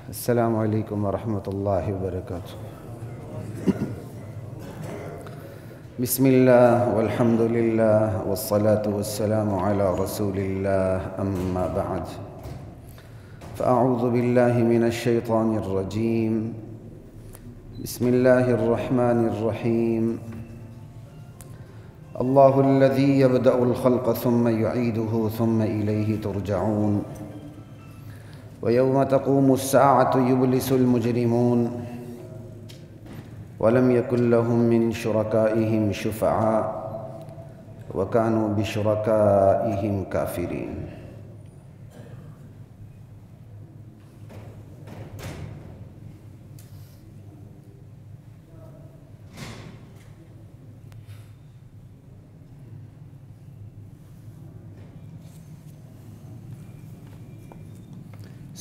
السلام علیکم ورحمۃ اللہ وبرکاتہ۔ بسم اللہ والحمد للہ والصلاة والسلام علی رسول اللہ اما بعد فاعوذ باللہ من الشیطان الرجیم بسم اللہ الرحمن الرحیم اللہ الذی یبدأ الخلق ثم یعیدہ ثم الیہ ترجعون وَيَوْمَ تَقُومُ السَّاعَةُ يُبْلِسُ الْمُجْرِمُونَ وَلَمْ يَكُنْ لَهُم مِّن شُرَكَائِهِمْ شُفَعَاءُ وَكَانُوا بِشُرَكَائِهِمْ كَافِرِينَ۔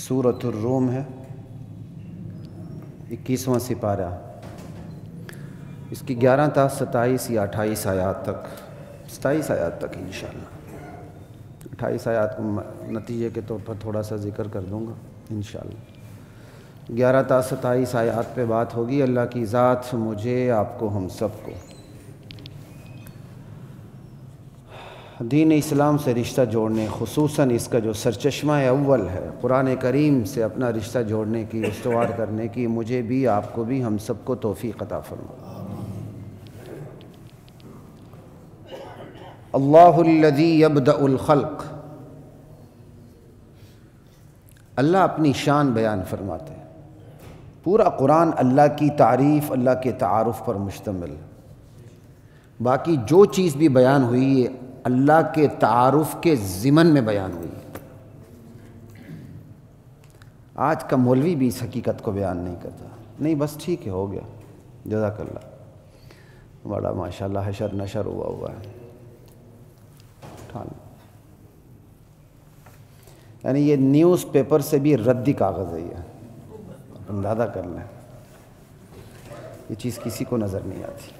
سورۃ الروم ہے، 21واں سپارہ، اس کی 11 تا 27 یا 28 آیات تک، 27 آیات تک انشاءاللہ، 28 آیات کو نتیجے کے طور پر تھوڑا سا ذکر کر دوں گا انشاءاللہ۔ 11 تا 27 آیات پہ بات ہوگی۔ اللہ کی ذات مجھے، آپ کو، ہم سب کو دین اسلام سے رشتہ جوڑنے، خصوصاً اس کا جو سرچشمہ اول ہے قرآن کریم سے اپنا رشتہ جوڑنے کی، استوار کرنے کی، مجھے بھی، آپ کو بھی، ہم سب کو توفیق عطا فرمائے۔ اللہ الذی یبدأ الخلق، اللہ اپنی شان بیان فرماتے ہیں۔ پورا قرآن اللہ کی تعریف، اللہ کے تعارف پر مشتمل ہے۔ باقی جو چیز بھی بیان ہوئی ہے اللہ کے تعارف کے ضمن میں بیان ہوئی ہے۔ آج کا مولوی بھی اس حقیقت کو بیان نہیں کرتا، نہیں بس ٹھیک ہے، ہو گیا، جزاک اللہ، بڑا ماشاءاللہ حشر نشر ہوا ہے، یعنی یہ نیوز پیپر سے بھی ردی کاغذ ہے، یہ اندازہ کر لیں، یہ چیز کسی کو نظر نہیں آتی۔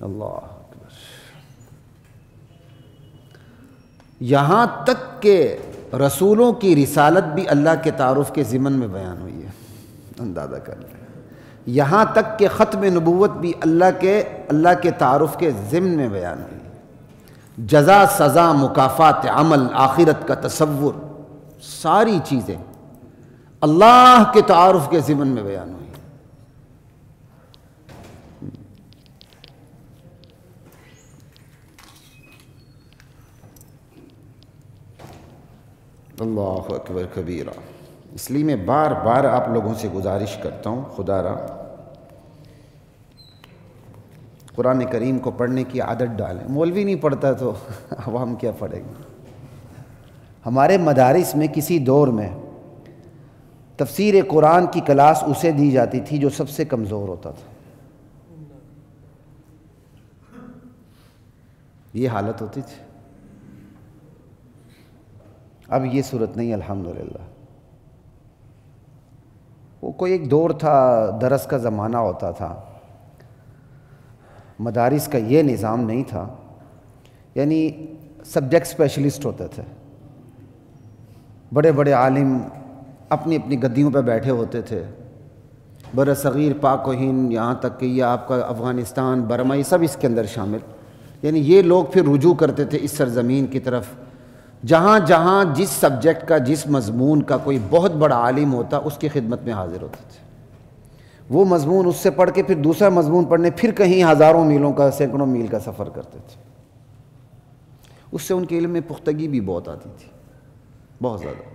اللہ اکبر۔ یہاں تک کہ رسولوں کی رسالت بھی اللہ کے تعارف کے ضمن میں بیان ہوئی ہے، اندازہ کر لیں۔ یہاں تک کہ ختم نبوت بھی اللہ کے تعارف کے ضمن میں بیان ہوئی۔ جزا، سزا، مکافات عمل، آخرت کا تصور، ساری چیزیں اللہ کے تعارف کے ضمن میں بیان ہوئی۔ اللہ اکبر کبیرہ۔ اس لیے میں بار بار آپ لوگوں سے گزارش کرتا ہوں، خدا را قرآن کریم کو پڑھنے کی عادت ڈالیں۔ مولوی نہیں پڑھتا تو عوام کیا پڑھے گا؟ ہمارے مدارس میں کسی دور میں تفسیر قرآن کی کلاس اسے دی جاتی تھی جو سب سے کمزور ہوتا تھا۔ یہ حالت ہوتی تھی۔ اب یہ صورت نہیں، الحمدللہ۔ وہ کوئی ایک دور تھا، درس کا زمانہ ہوتا تھا، مدارس کا یہ نظام نہیں تھا، یعنی سبجیکٹ اسپیشلسٹ ہوتے تھے، بڑے بڑے عالم اپنی اپنی گدیوں پہ بیٹھے ہوتے تھے، بر صغیر، پاک و ہند، یہاں تک کہ یہ آپ کا افغانستان، برما، یہ سب اس کے اندر شامل، یعنی یہ لوگ پھر رجوع کرتے تھے اس سرزمین کی طرف، جہاں جہاں جس سبجیکٹ کا، جس مضمون کا کوئی بہت بڑا عالم ہوتا اس کی خدمت میں حاضر ہوتے تھے۔ وہ مضمون اس سے پڑھ کے پھر دوسرا مضمون پڑھنے پھر کہیں ہزاروں میلوں کا، سینکڑوں میل کا سفر کرتے تھے۔ اس سے ان کے علم میں پختگی بھی بہت آتی تھی، بہت زیادہ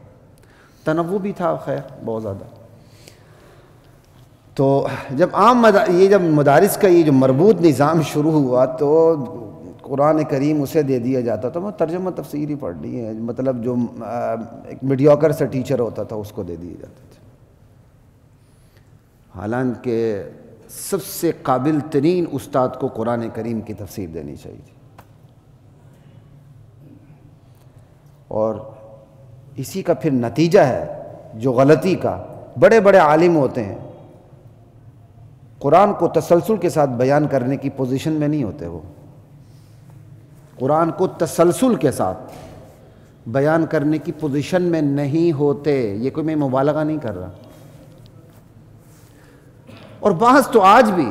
تنوع بھی تھا، خیر بہت زیادہ۔ تو جب مدارس کا یہ جو مربوط نظام شروع ہوا تو قرآن کریم اسے دے دیا جاتا تھا، وہ ترجمہ تفسیر ہی پڑھ لی ہے، مطلب جو ایک میڈیوکر سا ٹیچر ہوتا تھا اس کو دے دیے جاتے تھے، حالانکہ سب سے قابل ترین استاد کو قرآن کریم کی تفسیر دینی چاہیے تھی۔ اور اسی کا پھر نتیجہ ہے جو غلطی کا، بڑے بڑے عالم ہوتے ہیں، قرآن کو تسلسل کے ساتھ بیان کرنے کی پوزیشن میں نہیں ہوتے، وہ قرآن کو تسلسل کے ساتھ بیان کرنے کی پوزیشن میں نہیں ہوتے. یہ کوئی میں مبالغہ نہیں کر رہا. اور بعض تو آج بھی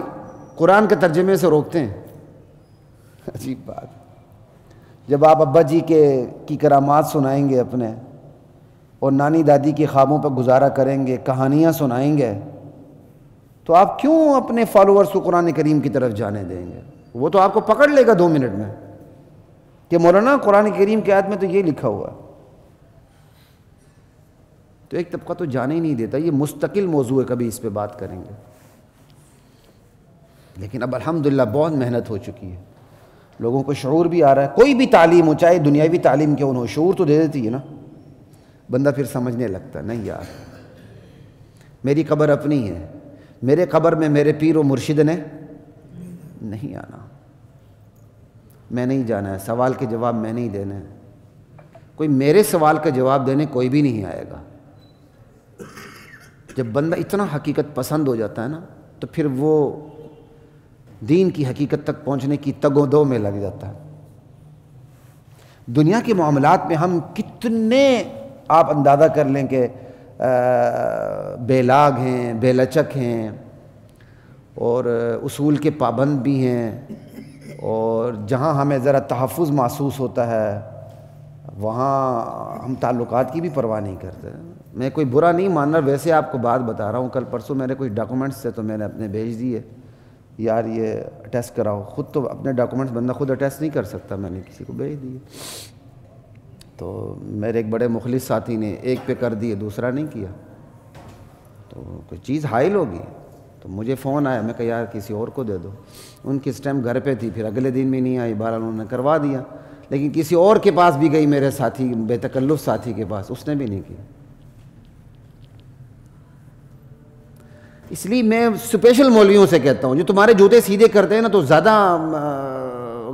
قرآن کے ترجمے سے روکتے ہیں. عجیب بات. جب آپ ابا جی کی کرامات سنائیں گے اپنے اور نانی دادی کے خوابوں پر گزارا کریں گے, کہانیاں سنائیں گے, تو آپ کیوں اپنے فالوورز کو قرآن کریم کی طرف جانے دیں گے؟ وہ تو آپ کو پکڑ لے گا 2 منٹ میں کہ مولانا قرآن کریم کی آیت میں تو یہ لکھا ہوا ہے. تو ایک طبقہ تو جانے ہی نہیں دیتا. یہ مستقل موضوع ہے, کبھی اس پہ بات کریں گے. لیکن اب الحمدللہ بہت محنت ہو چکی ہے, لوگوں کو شعور بھی آ رہا ہے. کوئی بھی تعلیم ہو, چاہے دنیاوی تعلیم کیوں نہ ہو, شعور تو دے دیتی ہے نا. بندہ پھر سمجھنے لگتا ہے نہیں یار میری قبر اپنی ہے, میرے قبر میں میرے پیر و مرشد نے نہیں آنا, میں نہیں جانا ہے, سوال کے جواب میں نہیں دینے, کوئی میرے سوال کا جواب دینے کوئی بھی نہیں آئے گا. جب بندہ اتنا حقیقت پسند ہو جاتا ہے نا تو پھر وہ دین کی حقیقت تک پہنچنے کی تگ و دو میں لگ جاتا ہے. دنیا کے معاملات میں ہم کتنے آپ اندازہ کر لیں کہ بے لاگ ہیں, بے لچک ہیں, اور اصول کے پابند بھی ہیں, اور جہاں ہمیں ذرا تحفظ محسوس ہوتا ہے وہاں ہم تعلقات کی بھی پرواہ نہیں کرتے. میں کوئی برا نہیں مان رہا, ویسے آپ کو بات بتا رہا ہوں. کل پرسوں میرے کوئی ڈاکومنٹس تھے تو میں نے اپنے بھیج دیے, یار یہ اٹیسٹ کراؤ. خود تو اپنے ڈاکومنٹس بندہ خود اٹیسٹ نہیں کر سکتا, میں نے کسی کو بھیج دیے. تو میرے ایک بڑے مخلص ساتھی نے ایک پہ کر دیے, دوسرا نہیں کیا. تو کوئی چیز حائل ہوگی تو مجھے فون آیا, میں کہا یار کسی اور کو دے دو. ان کی اس ٹائم گھر پہ تھی, پھر اگلے دن بھی نہیں آئی, بہرحال انہوں نے کروا دیا. لیکن کسی اور کے پاس بھی گئی, میرے ساتھی بے تکلف ساتھی کے پاس, اس نے بھی نہیں کیا. اس لیے میں اسپیشل مولویوں سے کہتا ہوں جو تمہارے جوتے سیدھے کرتے ہیں نا, تو زیادہ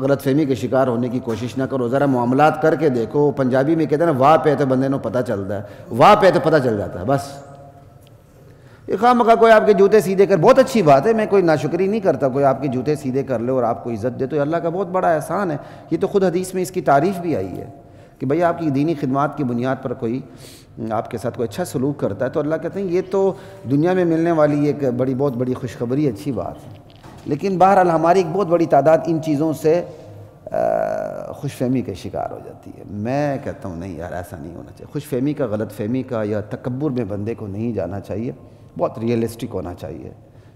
غلط فہمی کے شکار ہونے کی کوشش نہ کرو. ذرا معاملات کر کے دیکھو. پنجابی میں کہتے ہیں نا واہ پہ تو بندے کو پتہ چلتا ہے, واہ پہ تو پتہ چل جاتا ہے. بس یہ خواہ مخواہ کوئی آپ کے جوتے سیدھے کر, بہت اچھی بات ہے, میں کوئی ناشکری نہیں کرتا. کوئی آپ کے جوتے سیدھے کر لے اور آپ کو عزت دے تو یہ اللہ کا بہت بڑا احسان ہے. یہ تو خود حدیث میں اس کی تعریف بھی آئی ہے کہ بھئی آپ کی دینی خدمات کی بنیاد پر کوئی آپ کے ساتھ کوئی اچھا سلوک کرتا ہے تو اللہ کہتے ہیں یہ تو دنیا میں ملنے والی ایک بہت بڑی خوشخبری, اچھی بات ہے. لیکن بہرحال ہماری ایک بہت بڑی تعداد ان چیزوں سے خوش فہمی کے شکار ہو جاتی ہے. میں کہتا ہوں نہیں یار ایسا نہیں ہونا چاہیے. خوش فہمی کا, غلط فہمی کا یا تکبر میں بندے کو نہیں جانا چاہیے. بہت ریئلسٹک ہونا چاہیے.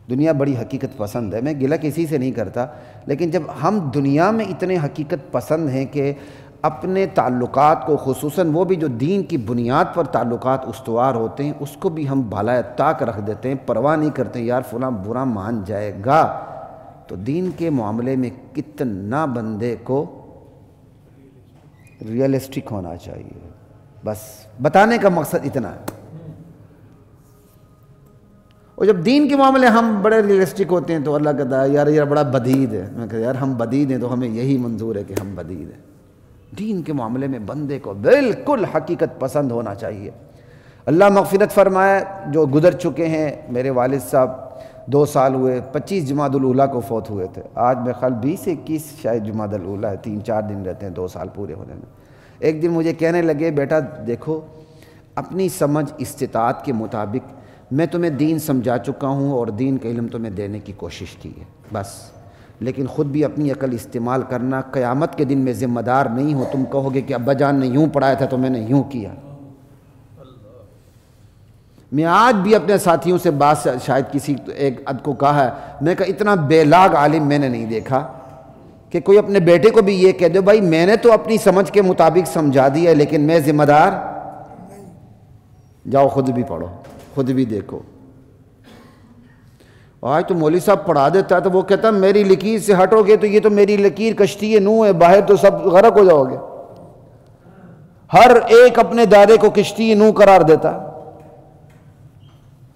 دنیا بڑی حقیقت پسند ہے, میں گلہ کسی سے نہیں کرتا, لیکن جب ہم دنیا میں اتنے حقیقت پسند ہیں کہ اپنے تعلقات کو, خصوصاً وہ بھی جو دین کی بنیاد پر تعلقات استوار ہوتے ہیں, اس کو بھی ہم بالائے طاق رکھ دیتے ہیں, پرواہ نہیں کرتے یار فلاں برا مان جائے گا. تو دین کے معاملے میں کتنا بندے کو ریئلسٹک ہونا چاہیے. بس بتانے کا مقصد اتنا ہے. اور جب دین کے معاملے ہم بڑے ریئلسٹک ہوتے ہیں تو اللہ کہتا ہے یار یہ بڑا بدید ہے. میں کہتا یار ہم بدید ہیں تو ہمیں یہی منظور ہے کہ ہم بدید ہیں. دین کے معاملے میں بندے کو بالکل حقیقت پسند ہونا چاہیے. اللہ مغفرت فرمائے جو گزر چکے ہیں. میرے والد صاحب 2 سال ہوئے, 25 جمادی الاولیٰ کو فوت ہوئے تھے. آج میں خیال 20-21 شاید جمادی الاولیٰ ہے, 3-4 دن رہتے ہیں 2 سال پورے ہونے میں. ایک دن مجھے کہنے لگے بیٹا دیکھو اپنی سمجھ استطاعت کے مطابق میں تمہیں دین سمجھا چکا ہوں اور دین کا علم تمہیں دینے کی کوشش کی ہے بس, لیکن خود بھی اپنی عقل استعمال کرنا. قیامت کے دن میں ذمہ دار نہیں ہو. تم کہو گے کہ ابا جان نے یوں پڑھایا تھا تو میں نے یوں کیا. میں آج بھی اپنے ساتھیوں سے بات شاید کسی ایک عد کو کہا ہے, میں کہا اتنا بے لاگ عالم میں نے نہیں دیکھا کہ کوئی اپنے بیٹے کو بھی یہ کہہ دے بھائی میں نے تو اپنی سمجھ کے مطابق سمجھا دیا ہے لیکن میں ذمہ دار. جاؤ خود بھی پڑھو, خود بھی دیکھو. آج تو مولوی صاحب پڑھا دیتا ہے تو وہ کہتا ہے میری لکیر سے ہٹو گے تو یہ تو میری لکیر کشتی ہے نوح ہے, باہر تو سب غرق ہو جاؤ گے. ہر ایک اپنے دائرے کو کشتی نوح قرار دیتا.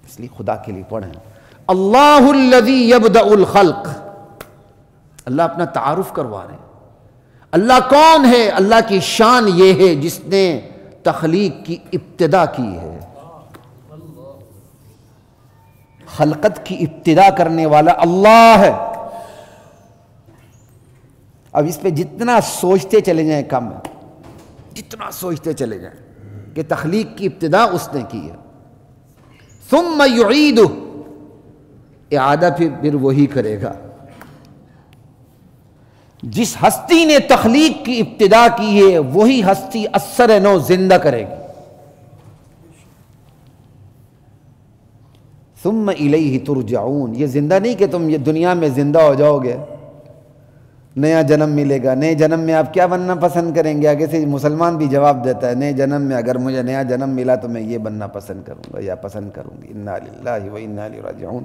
اس لیے خدا کے لیے پڑھیں. اللہ الذی یبدأ الخلق, اللہ اپنا تعارف کروا رہے ہیں. اللہ کون ہے؟ اللہ کی شان یہ ہے جس نے تخلیق کی ابتدا کی ہے. خلقت کی ابتدا کرنے والا اللہ ہے. اب اس پہ جتنا سوچتے چلے جائیں کم ہے, جتنا سوچتے چلے جائیں کہ تخلیق کی ابتدا اس نے کی ہے. ثم یعیدہ، اعادہ پھر وہی کرے گا. جس ہستی نے تخلیق کی ابتدا کی ہے وہی ہستی اثر نو زندہ کرے گی. ثم الیہ ترجعون، یہ زندہ نہیں کہ تم یہ دنیا میں زندہ ہو جاؤ گے، نیا جنم ملے گا. نئے جنم میں آپ کیا بننا پسند کریں گے؟ آگے سے مسلمان بھی جواب دیتا ہے نئے جنم میں اگر مجھے نیا جنم ملا تو میں یہ بننا پسند کروں گا یا پسند کروں گی. انا للہ و انا الیہ راجعون.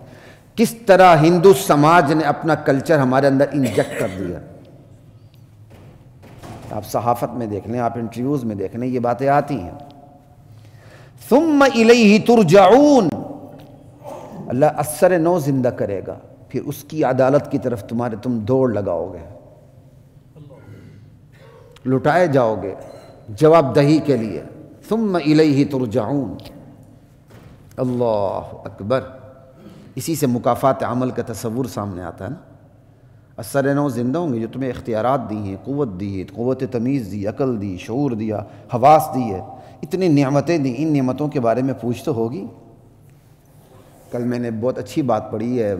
کس طرح ہندو سماج نے اپنا کلچر ہمارے اندر انجیکٹ کر دیا. آپ صحافت میں دیکھ لیں، آپ انٹرویوز میں دیکھ لیں، یہ باتیں آتی ہیں. ثم الیہ ترجعون، اللہ اثر نو زندہ کرے گا، پھر اس کی عدالت کی طرف تم دوڑ لگاؤ گے، لٹائے جاؤ گے جواب دہی کے لیے. ثم الیہ ترجعون. اللہ اکبر. اسی سے مکافات عمل کا تصور سامنے آتا ہے نا. اثر نو زندہ ہوں گے جو تمہیں اختیارات دی ہیں، قوت دی ہے، قوت تمیز دی، عقل دی، شعور دیا، حواس دی ہے، اتنی نعمتیں دی. ان نعمتوں کے بارے میں پوچھ تو ہوگی. کل میں نے بہت اچھی بات پڑھی ہے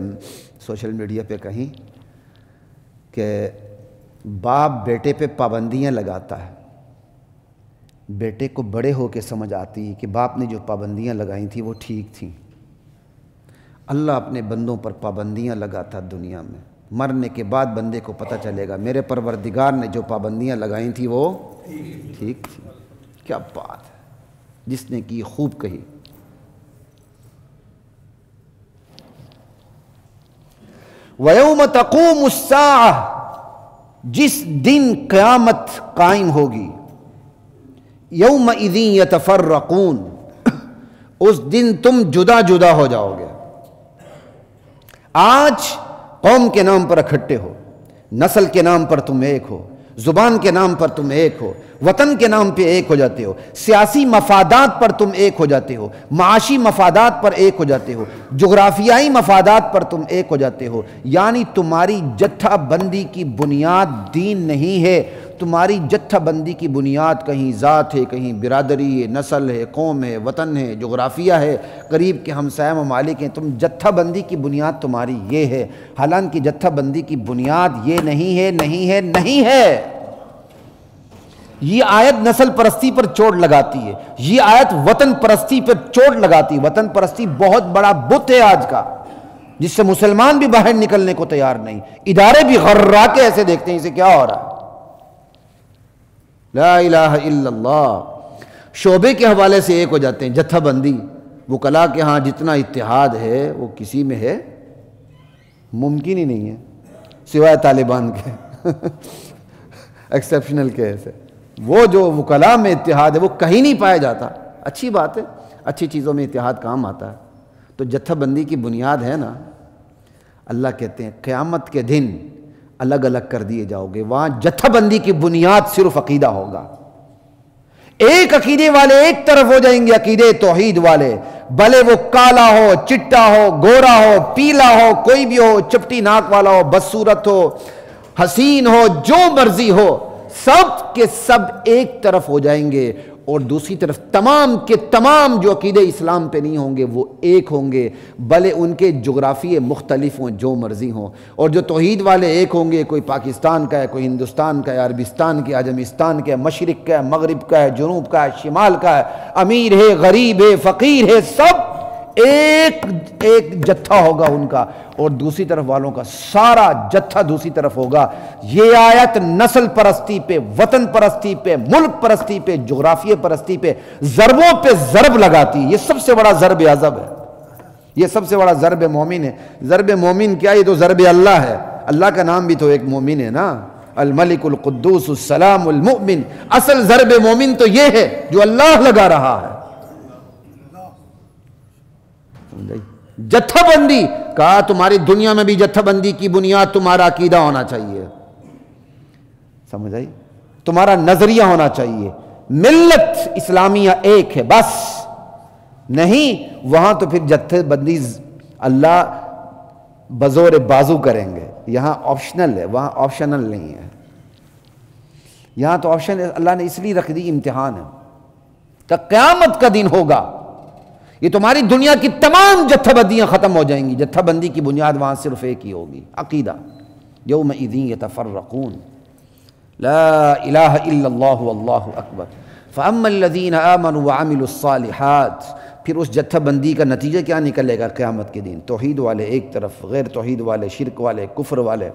سوشل میڈیا پہ کہیں کہ باپ بیٹے پہ پابندیاں لگاتا ہے. بیٹے کو بڑے ہو کے سمجھ آتی ہے کہ باپ نے جو پابندیاں لگائی تھیں وہ ٹھیک تھیں. اللہ اپنے بندوں پر پابندیاں لگاتا دنیا میں. مرنے کے بعد بندے کو پتہ چلے گا میرے پروردگار نے جو پابندیاں لگائی تھیں وہ ٹھیک تھی. کیا بات ہے، جس نے کی خوب کہی. وَيَوْمَ تَقُومُ السَّاعَةُ، جس دن قیامت قائم ہوگی. يَوْمَئِذٍ يَتَفَرَّقُونَ، اس دن تم جدا جدا ہو جاؤ گے. آج قوم کے نام پر اکٹھے ہو، نسل کے نام پر تم ایک ہو، زبان کے نام پر تم ایک ہو، وطن کے نام پہ ایک ہو جاتے ہو، سیاسی مفادات پر تم ایک ہو جاتے ہو، معاشی مفادات پر ایک ہو جاتے ہو، جغرافیائی مفادات پر تم ایک ہو جاتے ہو. یعنی تمہاری جتھا بندی کی بنیاد دین نہیں ہے، تمہاری جتھا بندی کی بنیاد کہیں ذات ہے، کہیں برادری ہے، نسل ہے، قوم ہے، وطن ہے، جغرافیہ ہے، قریب کے ہمسایہ ممالک ہیں. تم جتھا بندی کی بنیاد تمہاری یہ ہے، حالانکہ جتھا بندی کی بنیاد یہ نہیں ہے، نہیں ہے، نہیں ہے. یہ آیت نسل پرستی پر چوٹ لگاتی ہے، یہ آیت وطن پرستی پر چوٹ لگاتی ہے. وطن پرستی بہت بڑا بت ہے آج کا، جس سے مسلمان بھی باہر نکلنے کو تیار نہیں، ادارے بھی غرا کے ایسے دیکھتے ہیں اسے کیا ہو رہا ہے. لا الہ الا اللہ. شعبے کے حوالے سے ایک ہو جاتے ہیں، جتھا بندی. وکلاء کے ہاں جتنا اتحاد ہے وہ کسی میں ہے ممکن ہی نہیں ہے سوائے طالبان کے ایکسیپشنل کیس ہے. وہ جو وکلاء میں اتحاد ہے وہ کہیں نہیں پایا جاتا. اچھی بات ہے، اچھی چیزوں میں اتحاد کام آتا ہے. تو جتھا بندی کی بنیاد ہے نا، اللہ کہتے ہیں قیامت کے دن الگ الگ کر دیے جاؤ گے. وہاں جتھا بندی کی بنیاد صرف عقیدہ ہوگا. ایک عقیدے والے ایک طرف ہو جائیں گے، عقیدے توحید والے، بھلے وہ کالا ہو، چٹا ہو، گورا ہو، پیلا ہو، کوئی بھی ہو، چپٹی ناک والا ہو، بدصورت ہو، حسین ہو، جو مرضی ہو، سب کے سب ایک طرف ہو جائیں گے. اور دوسری طرف تمام کے تمام جو عقیدے اسلام پہ نہیں ہوں گے وہ ایک ہوں گے، بھلے ان کے جغرافیے مختلف ہوں، جو مرضی ہوں. اور جو توحید والے ایک ہوں گے، کوئی پاکستان کا ہے، کوئی ہندوستان کا ہے، عربستان کے، عجمستان کا ہے، مشرق کا ہے، مغرب کا ہے، جنوب کا ہے، شمال کا ہے، امیر ہے، غریب ہے، فقیر ہے، سب ایک جتھا ہوگا ان کا. اور دوسری طرف والوں کا سارا جتھا دوسری طرف ہوگا. یہ آیت نسل پرستی پہ، وطن پرستی پہ، ملک پرستی پہ، جغرافیہ پرستی پہ ضربوں پہ ضرب لگاتی ہے. یہ سب سے بڑا ضرب عذاب ہے، یہ سب سے بڑا ضرب مومن ہے. ضرب مومن کیا؟ یہ تو ضرب اللہ ہے. اللہ کا نام بھی تو ایک مومن ہے نا، الملک القدوس السلام المؤمن. اصل ضرب مومن تو یہ ہے جو اللہ لگا رہا ہے. جتھا بندی کہا تمہاری دنیا میں بھی جتھا بندی کی بنیاد تمہارا عقیدہ ہونا چاہیے. سمجھ آئی؟ تمہارا نظریہ ہونا چاہیے. ملت اسلامیہ ایک ہے بس. نہیں وہاں تو پھر جتھے بندی اللہ بزور بازو کریں گے. یہاں آپشنل ہے، وہاں آپشنل نہیں ہے. یہاں تو آپشن اللہ نے اس لیے رکھ دی، امتحان ہے کہ قیامت کا دن ہوگا، یہ تمہاری دنیا کی تمام جتھہ بندیاں ختم ہو جائیں گی، جتھہ بندی کی بنیاد وہاں صرف ایک ہی ہوگی، عقیدہ، یومئذ یتفرقون، لا الہ الا اللہ واللہ اکبر۔ فاما الذین آمنوا وعملوا الصالحات، پھر اس جتھہ بندی کا نتیجہ کیا نکلے گا قیامت کے دن؟ توحید والے ایک طرف، غیر توحید والے، شرک والے، کفر والے،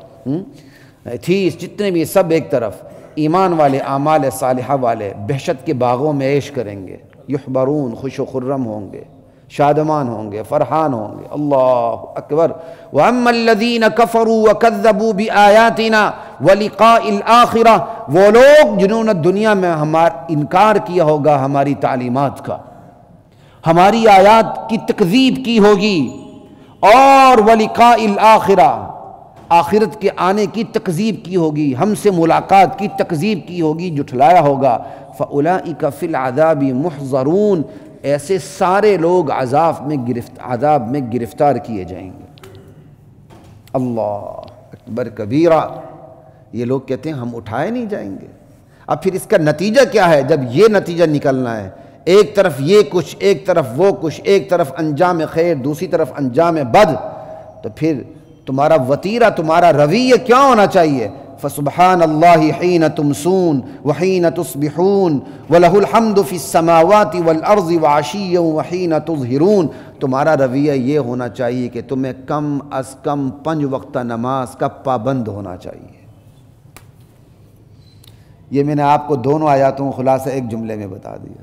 ایتھیس جتنے بھی سب ایک طرف، ایمان والے، اعمال صالحہ والے بہشت کے باغوں میں عیش کریں گے، یحبرون، خوش و خرم ہوں گے، شادمان ہوں گے، فرحان ہوں گے، اللہ اکبر۔ وَأَمَّا الَّذِينَ كَفَرُوا وَكَذَّبُوا بِآيَاتِنَا وَلِقَاءِ الْآخِرَةِ، وہ لوگ جنہوں نے دنیا میں انکار کیا ہوگا ہماری تعلیمات کا، ہماری آیات کی تکذیب کی ہوگی، اور وَلِقَاءِ الْآخِرَةِ، آخرت کے آنے کی تکذیب کی ہوگی، ہم سے ملاقات کی تکذیب کی ہوگی، جھٹلایا ہوگا، فَأُولَئِكَ فِي الْعَذَابِ مُحْضَرُونَ، ایسے سارے لوگ عذاب میں گرفتار کیے جائیں گے۔ اللہ اکبر کبیرہ، یہ لوگ کہتے ہیں ہم اٹھائے نہیں جائیں گے۔ اب پھر اس کا نتیجہ کیا ہے؟ جب یہ نتیجہ نکلنا ہے، ایک طرف یہ کچھ، ایک طرف وہ کچھ، ایک طرف انجام خیر، دوسری طرف انجام بد، تو پھر تمہارا وتیرہ، تمہارا رویہ کیا ہونا چاہیے؟ فسبحان اللہ حین تمسون وحین تصبحون وَلَهُ الْحَمْدُ فِي السَّمَاوَاتِ وَالْأَرْضِ وَعَشِيًّا وَحِينَ تُظْهِرُونَ۔ تمہارا رویہ یہ ہونا چاہیے کہ تمہیں کم از کم 5 وقتہ نماز کا پابند ہونا چاہیے۔ یہ میں نے آپ کو دونوں آیاتوں کا خلاصہ ایک جملے میں بتا دیا،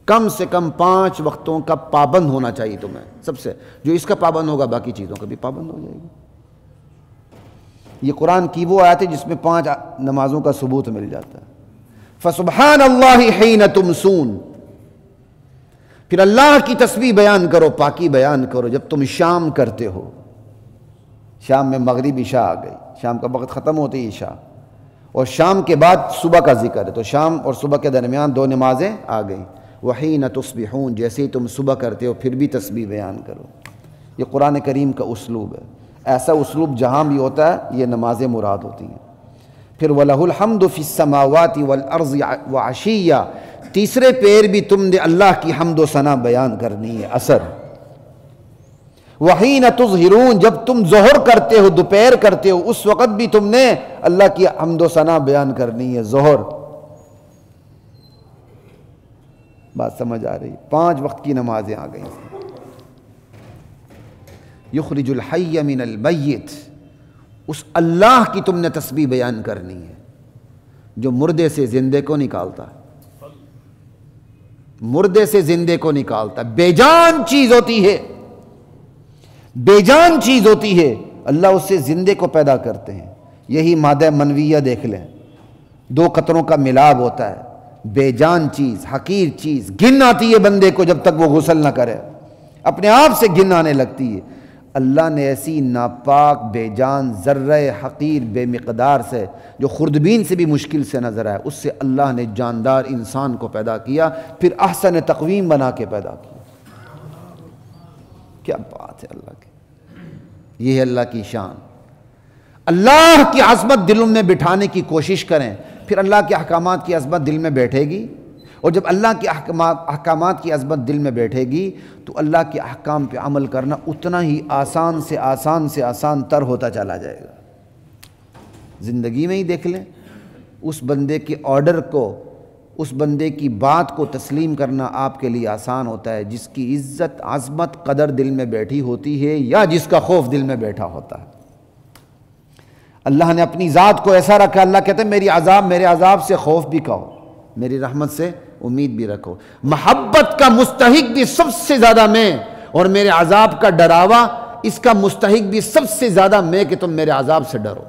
کم سے کم 5 وقتوں کا پابند ہونا چاہیے تمہیں، سب سے جو اس کا پابند ہوگا باقی چیزوں کا بھی پابند ہو جائے گی۔ یہ قرآن کی وہ آیت ہے جس میں 5 نمازوں کا ثبوت مل جاتا ہے۔ فسبحان اللہ حین تمسون، پھر اللہ کی تسبیح بیان کرو، پاکی بیان کرو جب تم شام کرتے ہو۔ شام میں مغرب عشاء آ گئی، شام کا وقت ختم ہوتی ہے عشاء، اور شام کے بعد صبح کا ذکر ہے، تو شام اور صبح کے درمیان 2 نمازیں آ گئیں۔ وحین تصبحون، جیسے ہی تم صبح کرتے ہو پھر بھی تسبیح بیان کرو۔ یہ قرآن کریم کا اسلوب ہے، ایسا اسلوب جہاں بھی ہوتا ہے یہ نمازیں مراد ہوتی ہیں۔ پھر وَلَهُ الْحَمْدُ فِي السَّمَاوَاتِ وَالْأَرْضِ وَعَشِيًّا، تیسرے پیر بھی تم نے اللہ کی حمد و ثنا بیان کرنی ہے، اثر۔ وَحِينَ تُظْهِرُونَ، جب تم ظہر کرتے ہو، دوپہر کرتے ہو، اس وقت بھی تم نے اللہ کی حمد و ثنا بیان کرنی ہے، ظہر۔ بات سمجھ آ رہی؟ 5 وقت کی نمازیں آ گئیں۔ یخرج الحی من المیت، اس اللہ کی تم نے تسبیح بیان کرنی ہے جو مردے سے زندے کو نکالتا ہے، مردے سے زندے کو نکالتا ہے۔ بے جان چیز ہوتی ہے، بے جان چیز ہوتی ہے، اللہ اس سے زندے کو پیدا کرتے ہیں۔ یہی مادہ منویہ دیکھ لیں، 2 قطروں کا ملاب ہوتا ہے، بے جان چیز، حقیر چیز، گن آتی ہے بندے کو جب تک وہ غسل نہ کرے، اپنے آپ سے گن آنے لگتی ہے۔ اللہ نے ایسی ناپاک بے جان ذرہ حقیر بے مقدار سے، جو خوردبین سے بھی مشکل سے نظر آئے، اس سے اللہ نے جاندار انسان کو پیدا کیا، پھر احسن تقویم بنا کے پیدا کیا۔ کیا بات ہے اللہ کی، یہ ہے اللہ کی شان۔ اللہ کی عظمت دلوں میں بٹھانے کی کوشش کریں، پھر اللہ کے احکامات کی عظمت دل میں بیٹھے گی، اور جب اللہ کے احکامات کی عظمت دل میں بیٹھے گی تو اللہ کے احکام پہ عمل کرنا اتنا ہی آسان سے آسان سے آسان تر ہوتا چلا جائے گا۔ زندگی میں ہی دیکھ لیں، اس بندے کے آرڈر کو، اس بندے کی بات کو تسلیم کرنا آپ کے لیے آسان ہوتا ہے جس کی عزت، عظمت، قدر دل میں بیٹھی ہوتی ہے، یا جس کا خوف دل میں بیٹھا ہوتا ہے۔ اللہ نے اپنی ذات کو ایسا رکھا، اللہ کہتے ہیں میرے عذاب سے خوف بھی کھاؤ، میری رحمت سے امید بھی رکھو۔ محبت کا مستحق بھی سب سے زیادہ میں، اور میرے عذاب کا ڈراوا اس کا مستحق بھی سب سے زیادہ میں، کہ تم میرے عذاب سے ڈرو۔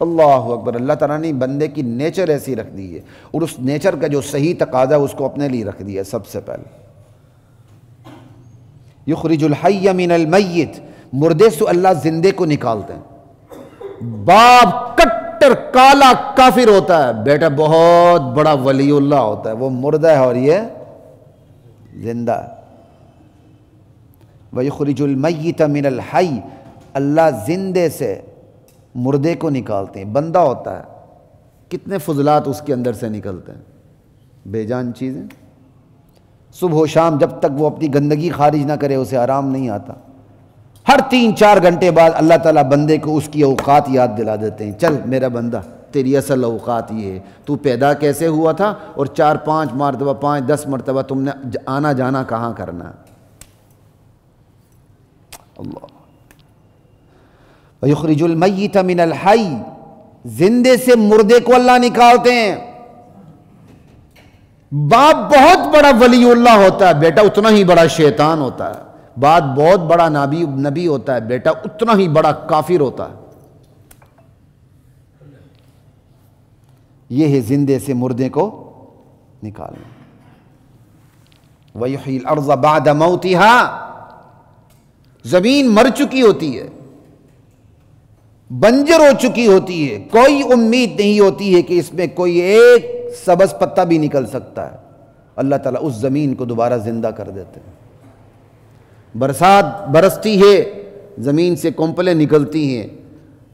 اللہ اکبر۔ اللہ تعالیٰ نے بندے کی نیچر ایسی رکھ دی ہے، اور اس نیچر کا جو صحیح تقاضا ہے اس کو اپنے لیے رکھ دیا ہے سب سے پہلے۔ یخرج الحی من المیت، مردے سے اللہ زندے کو نکالتے ہیں۔ باپ کٹر کالا کافر ہوتا ہے، بیٹا بہت بڑا ولی اللہ ہوتا ہے، وہ مردہ ہے اور یہ زندہ ہے۔ وَيُخْرِجُ الْمَيِّتَ مِنَ الْحَيِّ، اللہ زندے سے مردے کو نکالتے ہیں. بندہ ہوتا ہے, کتنے فضلات اس کے اندر سے نکلتے ہیں, بے جان چیزیں. صبح و شام جب تک وہ اپنی گندگی خارج نہ کرے اسے آرام نہیں آتا. ہر 3-4 گھنٹے بعد اللہ تعالیٰ بندے کو اس کی اوقات یاد دلا دیتے ہیں. چل میرا بندہ, تیری اصل اوقات یہ ہے, تو پیدا کیسے ہوا تھا اور 4-5 مرتبہ 5-10 مرتبہ تم نے آنا جانا کہاں کرنا ہے. اللہ. وَيُخْرِجُ الْمَيِّتَ مِنَ الْحَيِّ, زندے سے مردے کو اللہ نکالتے ہیں. باپ بہت بڑا ولی اللہ ہوتا ہے, بیٹا اتنا ہی بڑا شیطان ہوتا ہے. باپ بہت بڑا نبی ہوتا ہے, بیٹا اتنا ہی بڑا کافر ہوتا ہے. یہ ہے زندے سے مردے کو نکالنا. وَيُحْيِي الْأَرْضَ بَعْدَ مَوْتِهَا, زمین مر چکی ہوتی ہے, بنجر ہو چکی ہوتی ہے, کوئی امید نہیں ہوتی ہے کہ اس میں کوئی ایک سبز پتا بھی نکل سکتا ہے. اللہ تعالیٰ اس زمین کو دوبارہ زندہ کر دیتے ہیں. برسات برستی ہے, زمین سے کونپلیں نکلتی ہیں,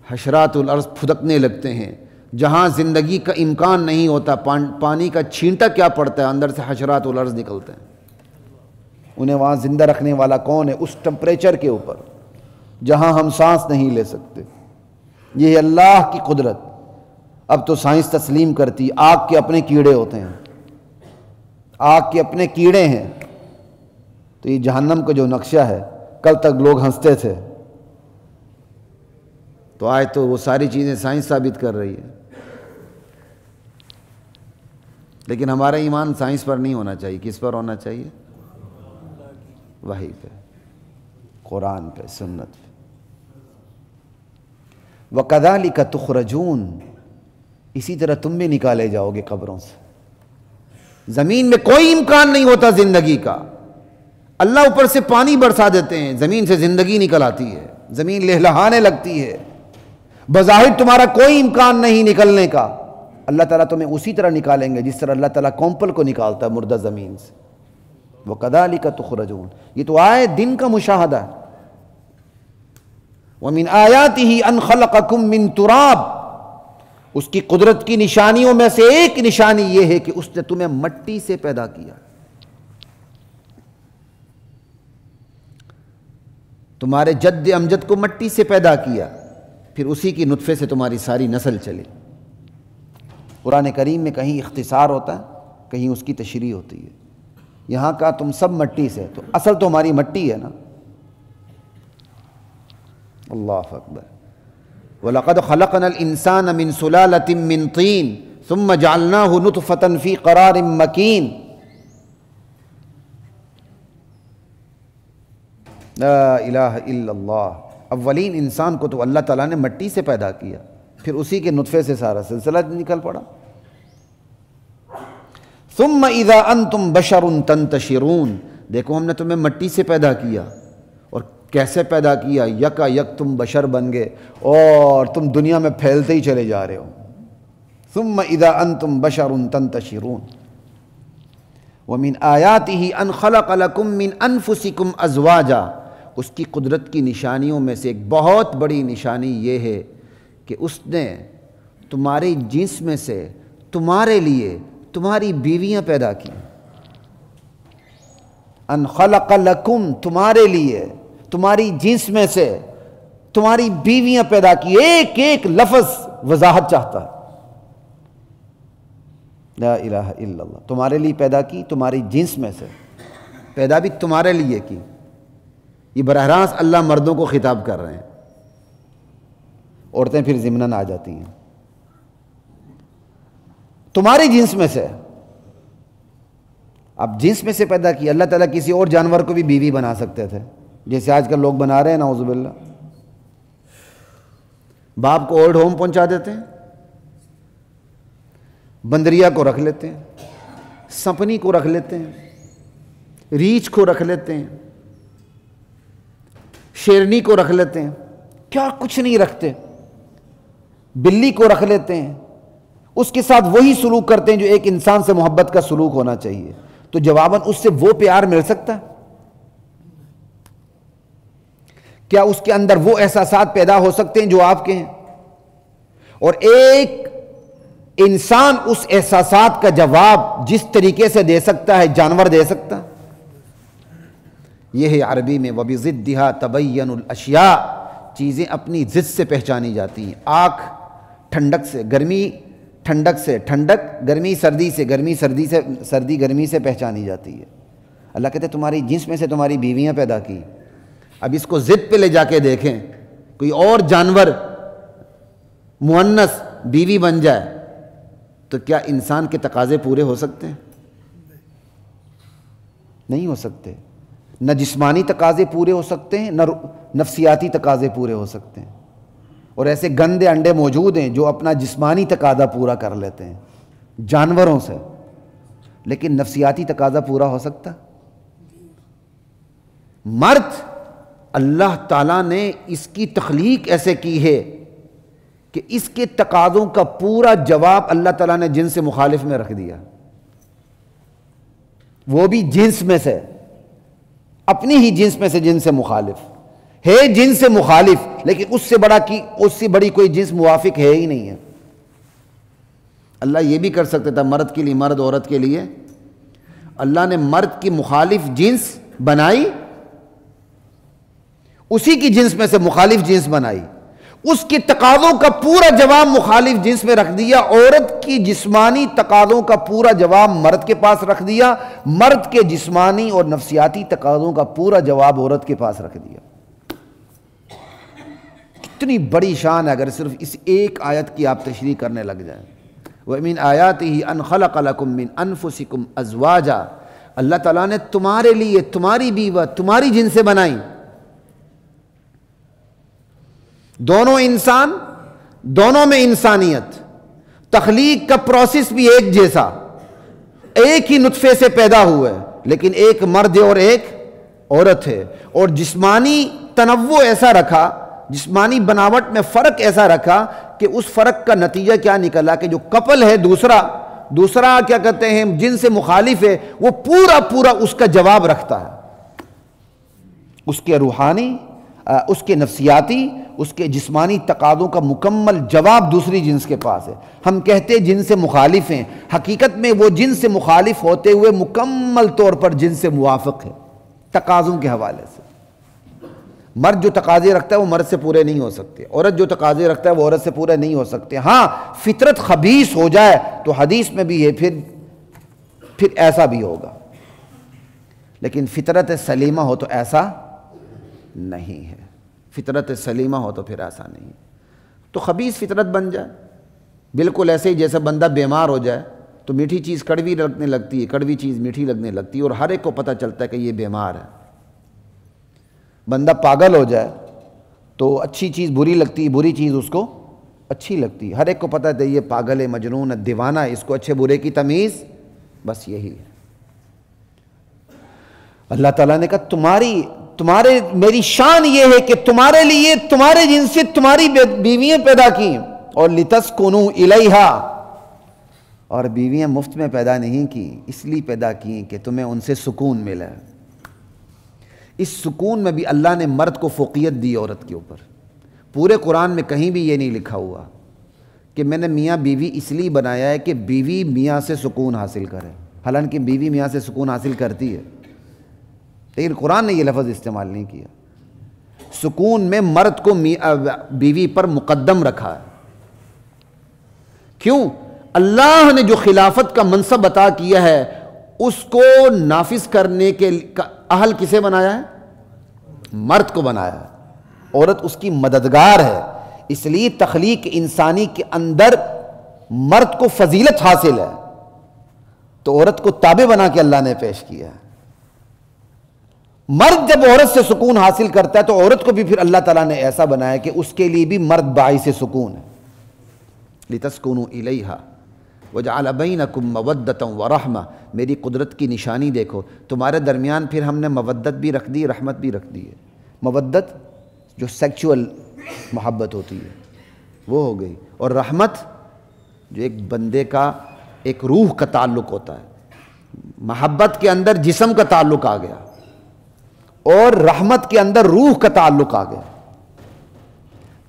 حشرات الارض پھدکنے لگتے ہیں. جہاں زندگی کا امکان نہیں ہوتا, پانی کا چھینٹا کیا پڑتا ہے, اندر سے حشرات الارض نکلتے ہیں. انہیں وہاں زندہ رکھنے والا کون ہے؟ اس ٹمپریچر کے اوپر جہاں ہم سانس نہیں لے سکتے. یہ ہے اللہ کی قدرت. اب تو سائنس تسلیم کرتی, آگ کے اپنے کیڑے ہوتے ہیں, آگ کے اپنے کیڑے ہیں. تو یہ جہنم کا جو نقشہ ہے, کل تک لوگ ہنستے تھے, تو آج تو وہ ساری چیزیں سائنس ثابت کر رہی ہے. لیکن ہمارا ایمان سائنس پر نہیں ہونا چاہیے. کس پر ہونا چاہیے؟ وحی پہ, قرآن پہ, سنت پہ. وَكَذَلِكَ تُخْرَجُونَ, اسی طرح تم بھی نکالے جاؤ گے قبروں سے. زمین میں کوئی امکان نہیں ہوتا زندگی کا. اللہ اوپر سے پانی برسا دیتے ہیں, زمین سے زندگی نکل آتی ہے, زمین لہلہانے لگتی ہے. بظاہر تمہارا کوئی امکان نہیں نکلنے کا. اللہ تعالیٰ تمہیں اسی طرح نکالیں گے جس طرح اللہ تعالیٰ کونپل کو نکالتا ہے مردہ زمین سے. وَكَذَلِكَ تُخْرَجُونَ, یہ تو آئے دن کا مشاہدہ ہے. وَمِنْ آيَاتِهِ أَنْ خَلَقَكُم مِّن تُرَابٍ, اس کی قدرت کی نشانیوں میں سے ایک نشانی یہ ہے کہ اس نے تمہیں مٹی سے پیدا کیا. تمہارے جد امجد کو مٹی سے پیدا کیا, پھر اسی کی نطفے سے تمہاری ساری نسل چلی. قرآن کریم میں کہیں اختصار ہوتا ہے, کہیں اس کی تشریح ہوتی ہے. یہاں کا تم سب مٹی سے, تو اصل تو ہماری مٹی ہے نا. اللہ اکبر. وَلَقَدْ خَلَقْنَا الْإِنسَانَ مِنْ سُلَالَةٍ مِّن طِينٍ ثُمَّ جَعَلْنَاهُ نُطْفَةً فِي قَرَارٍ مَّكِينٍ. لا الہ الا اللہ. اولین انسان کو تو اللہ تعالیٰ نے مٹی سے پیدا کیا, پھر اسی کے نطفے سے سارا سلسلہ نکل پڑا. ثم اذا انتم بشر تنتشرون, دیکھو ہم نے تمہیں مٹی سے پیدا کیا, اور کیسے پیدا کیا, یکا یک تم بشر بن گئے اور تم دنیا میں پھیلتے ہی چلے جا رہے ہو. ثم اذا انتم بشر تنتشرون. ومن آیاتہ ان خلق لکم من انفسکم ازواجا, اس کی قدرت کی نشانیوں میں سے ایک بہت بڑی نشانی یہ ہے کہ اس نے تمہارے جنس میں سے تمہارے لیے تمہاری بیویاں پیدا کی. ان خلق لکم, تمہارے لیے تمہاری جنس میں سے تمہاری بیویاں پیدا کی. ایک ایک لفظ وضاحت چاہتا ہے. لا الہ الا اللہ. تمہارے لیے پیدا کی, تمہاری جنس میں سے پیدا بھی تمہارے لیے کی. یہ براہ راست اللہ مردوں کو خطاب کر رہے ہیں, عورتیں پھر ضمناً آ جاتی ہیں. تمہاری جنس میں سے, اب جنس میں سے پیدا کی. اللہ تعالیٰ کسی اور جانور کو بھی بیوی بنا سکتے تھے, جیسے آج کل لوگ بنا رہے ہیں نعوذ باللہ. باپ کو اولڈ ہوم پہنچا دیتے ہیں, بندریا کو رکھ لیتے ہیں, سپنی کو رکھ لیتے ہیں, ریچھ کو رکھ لیتے ہیں, شیرنی کو رکھ لیتے ہیں, کیا کچھ نہیں رکھتے. بلی کو رکھ لیتے ہیں, اس کے ساتھ وہی سلوک کرتے ہیں جو ایک انسان سے محبت کا سلوک ہونا چاہیے. تو جواباً اس سے وہ پیار مل سکتا ہے؟ کیا اس کے اندر وہ احساسات پیدا ہو سکتے ہیں جو آپ کے ہیں؟ اور ایک انسان اس احساسات کا جواب جس طریقے سے دے سکتا ہے جانور دے سکتا. یہ ہے عربی میں وَبِضِدِّهَا تَبَيَّنُ الْأَشْيَاء، چیزیں اپنی ضد سے پہچانی جاتی ہیں. آنکھ ٹھنڈک سے گرمی، ٹھنڈک سے ٹھنڈک، گرمی سردی سے گرمی، سردی سے سردی، گرمی سے پہچانی جاتی ہے. اللہ کہتے ہیں تمہاری جنس میں سے تمہاری بیویاں پیدا کی. اب اس کو ضد پہ لے جا کے دیکھیں، کوئی اور جانور مؤنث بیوی بن جائے تو کیا انسان کے تقاضے پورے ہو سکتے ہیں؟ نہیں ہو سکتے. نہ جسمانی تقاضے پورے ہو سکتے ہیں، نہ نفسیاتی تقاضے پورے ہو سکتے ہیں. اور ایسے گندے انڈے موجود ہیں جو اپنا جسمانی تقاضا پورا کر لیتے ہیں جانوروں سے، لیکن نفسیاتی تقاضا پورا ہو سکتا؟ مرد اللہ تعالیٰ نے اس کی تخلیق ایسے کی ہے کہ اس کے تقاضوں کا پورا جواب اللہ تعالیٰ نے جنس سے مخالف میں رکھ دیا. وہ بھی جنس میں سے، اپنی ہی جنس میں سے جنس سے مخالف ہے، جنس سے مخالف، لیکن اس سے بڑی کوئی جنس موافق ہے ہی نہیں ہے. اللہ یہ بھی کر سکتا تھا مرد کے لیے، مرد عورت کے لیے اللہ نے مرد کی مخالف جنس بنائی، اسی کی جنس میں سے مخالف جنس بنائی، اس کے تقاضوں کا پورا جواب مخالف جنس میں رکھ دیا. عورت کی جسمانی تقاضوں کا پورا جواب مرد کے پاس رکھ دیا، مرد کے جسمانی اور نفسیاتی تقاضوں کا پورا جواب عورت کے پاس رکھ دیا. کتنی بڑی شان ہے اگر صرف اس ایک آیت کی آپ تشریح کرنے لگ جائیں. وَمِنْ آيَاتِهِ أَنْ خَلَقَ لَكُم مِّنْ أَنفُسِكُمْ أَزْوَاجًا، اللہ تعالیٰ نے تمہارے لیے تمہاری بیوہ تمہاری جنس سے بنائی. دونوں انسان، دونوں میں انسانیت، تخلیق کا پروسیس بھی ایک جیسا، ایک ہی نطفے سے پیدا ہوئے، لیکن ایک مرد ہے اور ایک عورت ہے. اور جسمانی تنوع ایسا رکھا، جسمانی بناوٹ میں فرق ایسا رکھا کہ اس فرق کا نتیجہ کیا نکلا کہ جو کپل ہے دوسرا کیا کہتے ہیں جن سے مخالف ہے، وہ پورا اس کا جواب رکھتا ہے. اس کے روحانی، اس کے نفسیاتی، اس کے جسمانی تقاضوں کا مکمل جواب دوسری جنس کے پاس ہے. ہم کہتے ہیں جن سے مخالف ہیں، حقیقت میں وہ جن سے مخالف ہوتے ہوئے مکمل طور پر جن سے موافق ہے تقاضوں کے حوالے سے. مرد جو تقاضے رکھتا ہے وہ مرد سے پورے نہیں ہو سکتے، عورت جو تقاضے رکھتا ہے وہ عورت سے پورے نہیں ہو سکتے. ہاں فطرت خبیث ہو جائے تو حدیث میں بھی ہے پھر ایسا بھی ہوگا، لیکن فطرت سلیمہ ہو تو ایسا نہیں ہے. فطرت سلیمہ ہو تو پھر ایسا نہیں. تو خبیث فطرت بن جائے، بالکل ایسے ہی جیسے بندہ بیمار ہو جائے تو میٹھی چیز کڑوی لگنے لگتی ہے، کڑوی چیز میٹھی لگنے لگتی ہے، اور ہر ایک کو پتہ چلتا ہے کہ یہ بیمار ہے. بندہ پاگل ہو جائے تو اچھی چیز بری لگتی ہے، بری چیز اس کو اچھی لگتی ہے. ہر ایک کو پتہ ہے یہ پاگل ہے، مجنون ہے، دیوانہ ہے، اس کو اچھے برے کی تمیز بس یہی ہے. اللہ تعالیٰ نے کہا میری شان یہ ہے کہ تمہارے لیے تمہارے جنس سے تمہاری بیویاں پیدا کی، اور لِتَسْكُنُوا إِلَيْهَا، اور بیویاں مفت میں پیدا نہیں کی، اس لیے پیدا کی کہ تمہیں ان سے سکون ملے. اس سکون میں بھی اللہ نے مرد کو فوقیت دی عورت کے اوپر. پورے قرآن میں کہیں بھی یہ نہیں لکھا ہوا کہ میں نے میاں بیوی اس لیے بنایا ہے کہ بیوی میاں سے سکون حاصل کرے، حالانکہ بیوی میاں سے سکون حاصل کرتی ہے، لیکن قرآن نے یہ لفظ استعمال نہیں کیا. سکون میں مرد کو بیوی پر مقدم رکھا ہے. کیوں؟ اللہ نے جو خلافت کا منصب عطا کیا ہے اس کو نافذ کرنے کے اہل کسے بنایا ہے؟ مرد کو بنایا ہے. عورت اس کی مددگار ہے. اس لیے تخلیق انسانی کے اندر مرد کو فضیلت حاصل ہے، تو عورت کو تابع بنا کے اللہ نے پیش کیا ہے. مرد جب عورت سے سکون حاصل کرتا ہے تو عورت کو بھی پھر اللہ تعالیٰ نے ایسا بنایا کہ اس کے لیے بھی مرد باعث سکون ہے. لِتَسْكُنُوا إِلَيْهَا وَجَعَلَ بَيْنَكُمْ مَوَدَّةً وَرَحْمَةً. میری قدرت کی نشانی دیکھو، تمہارے درمیان پھر ہم نے مودت بھی رکھ دی، رحمت بھی رکھ دی ہے. مودت جو سیکچول محبت ہوتی ہے وہ ہو گئی، اور رحمت جو ایک بندے کا ایک روح کا تعلق ہوتا ہے. محبت کے اندر جسم کا تعلق آ گیا اور رحمت کے اندر روح کا تعلق آ گیا.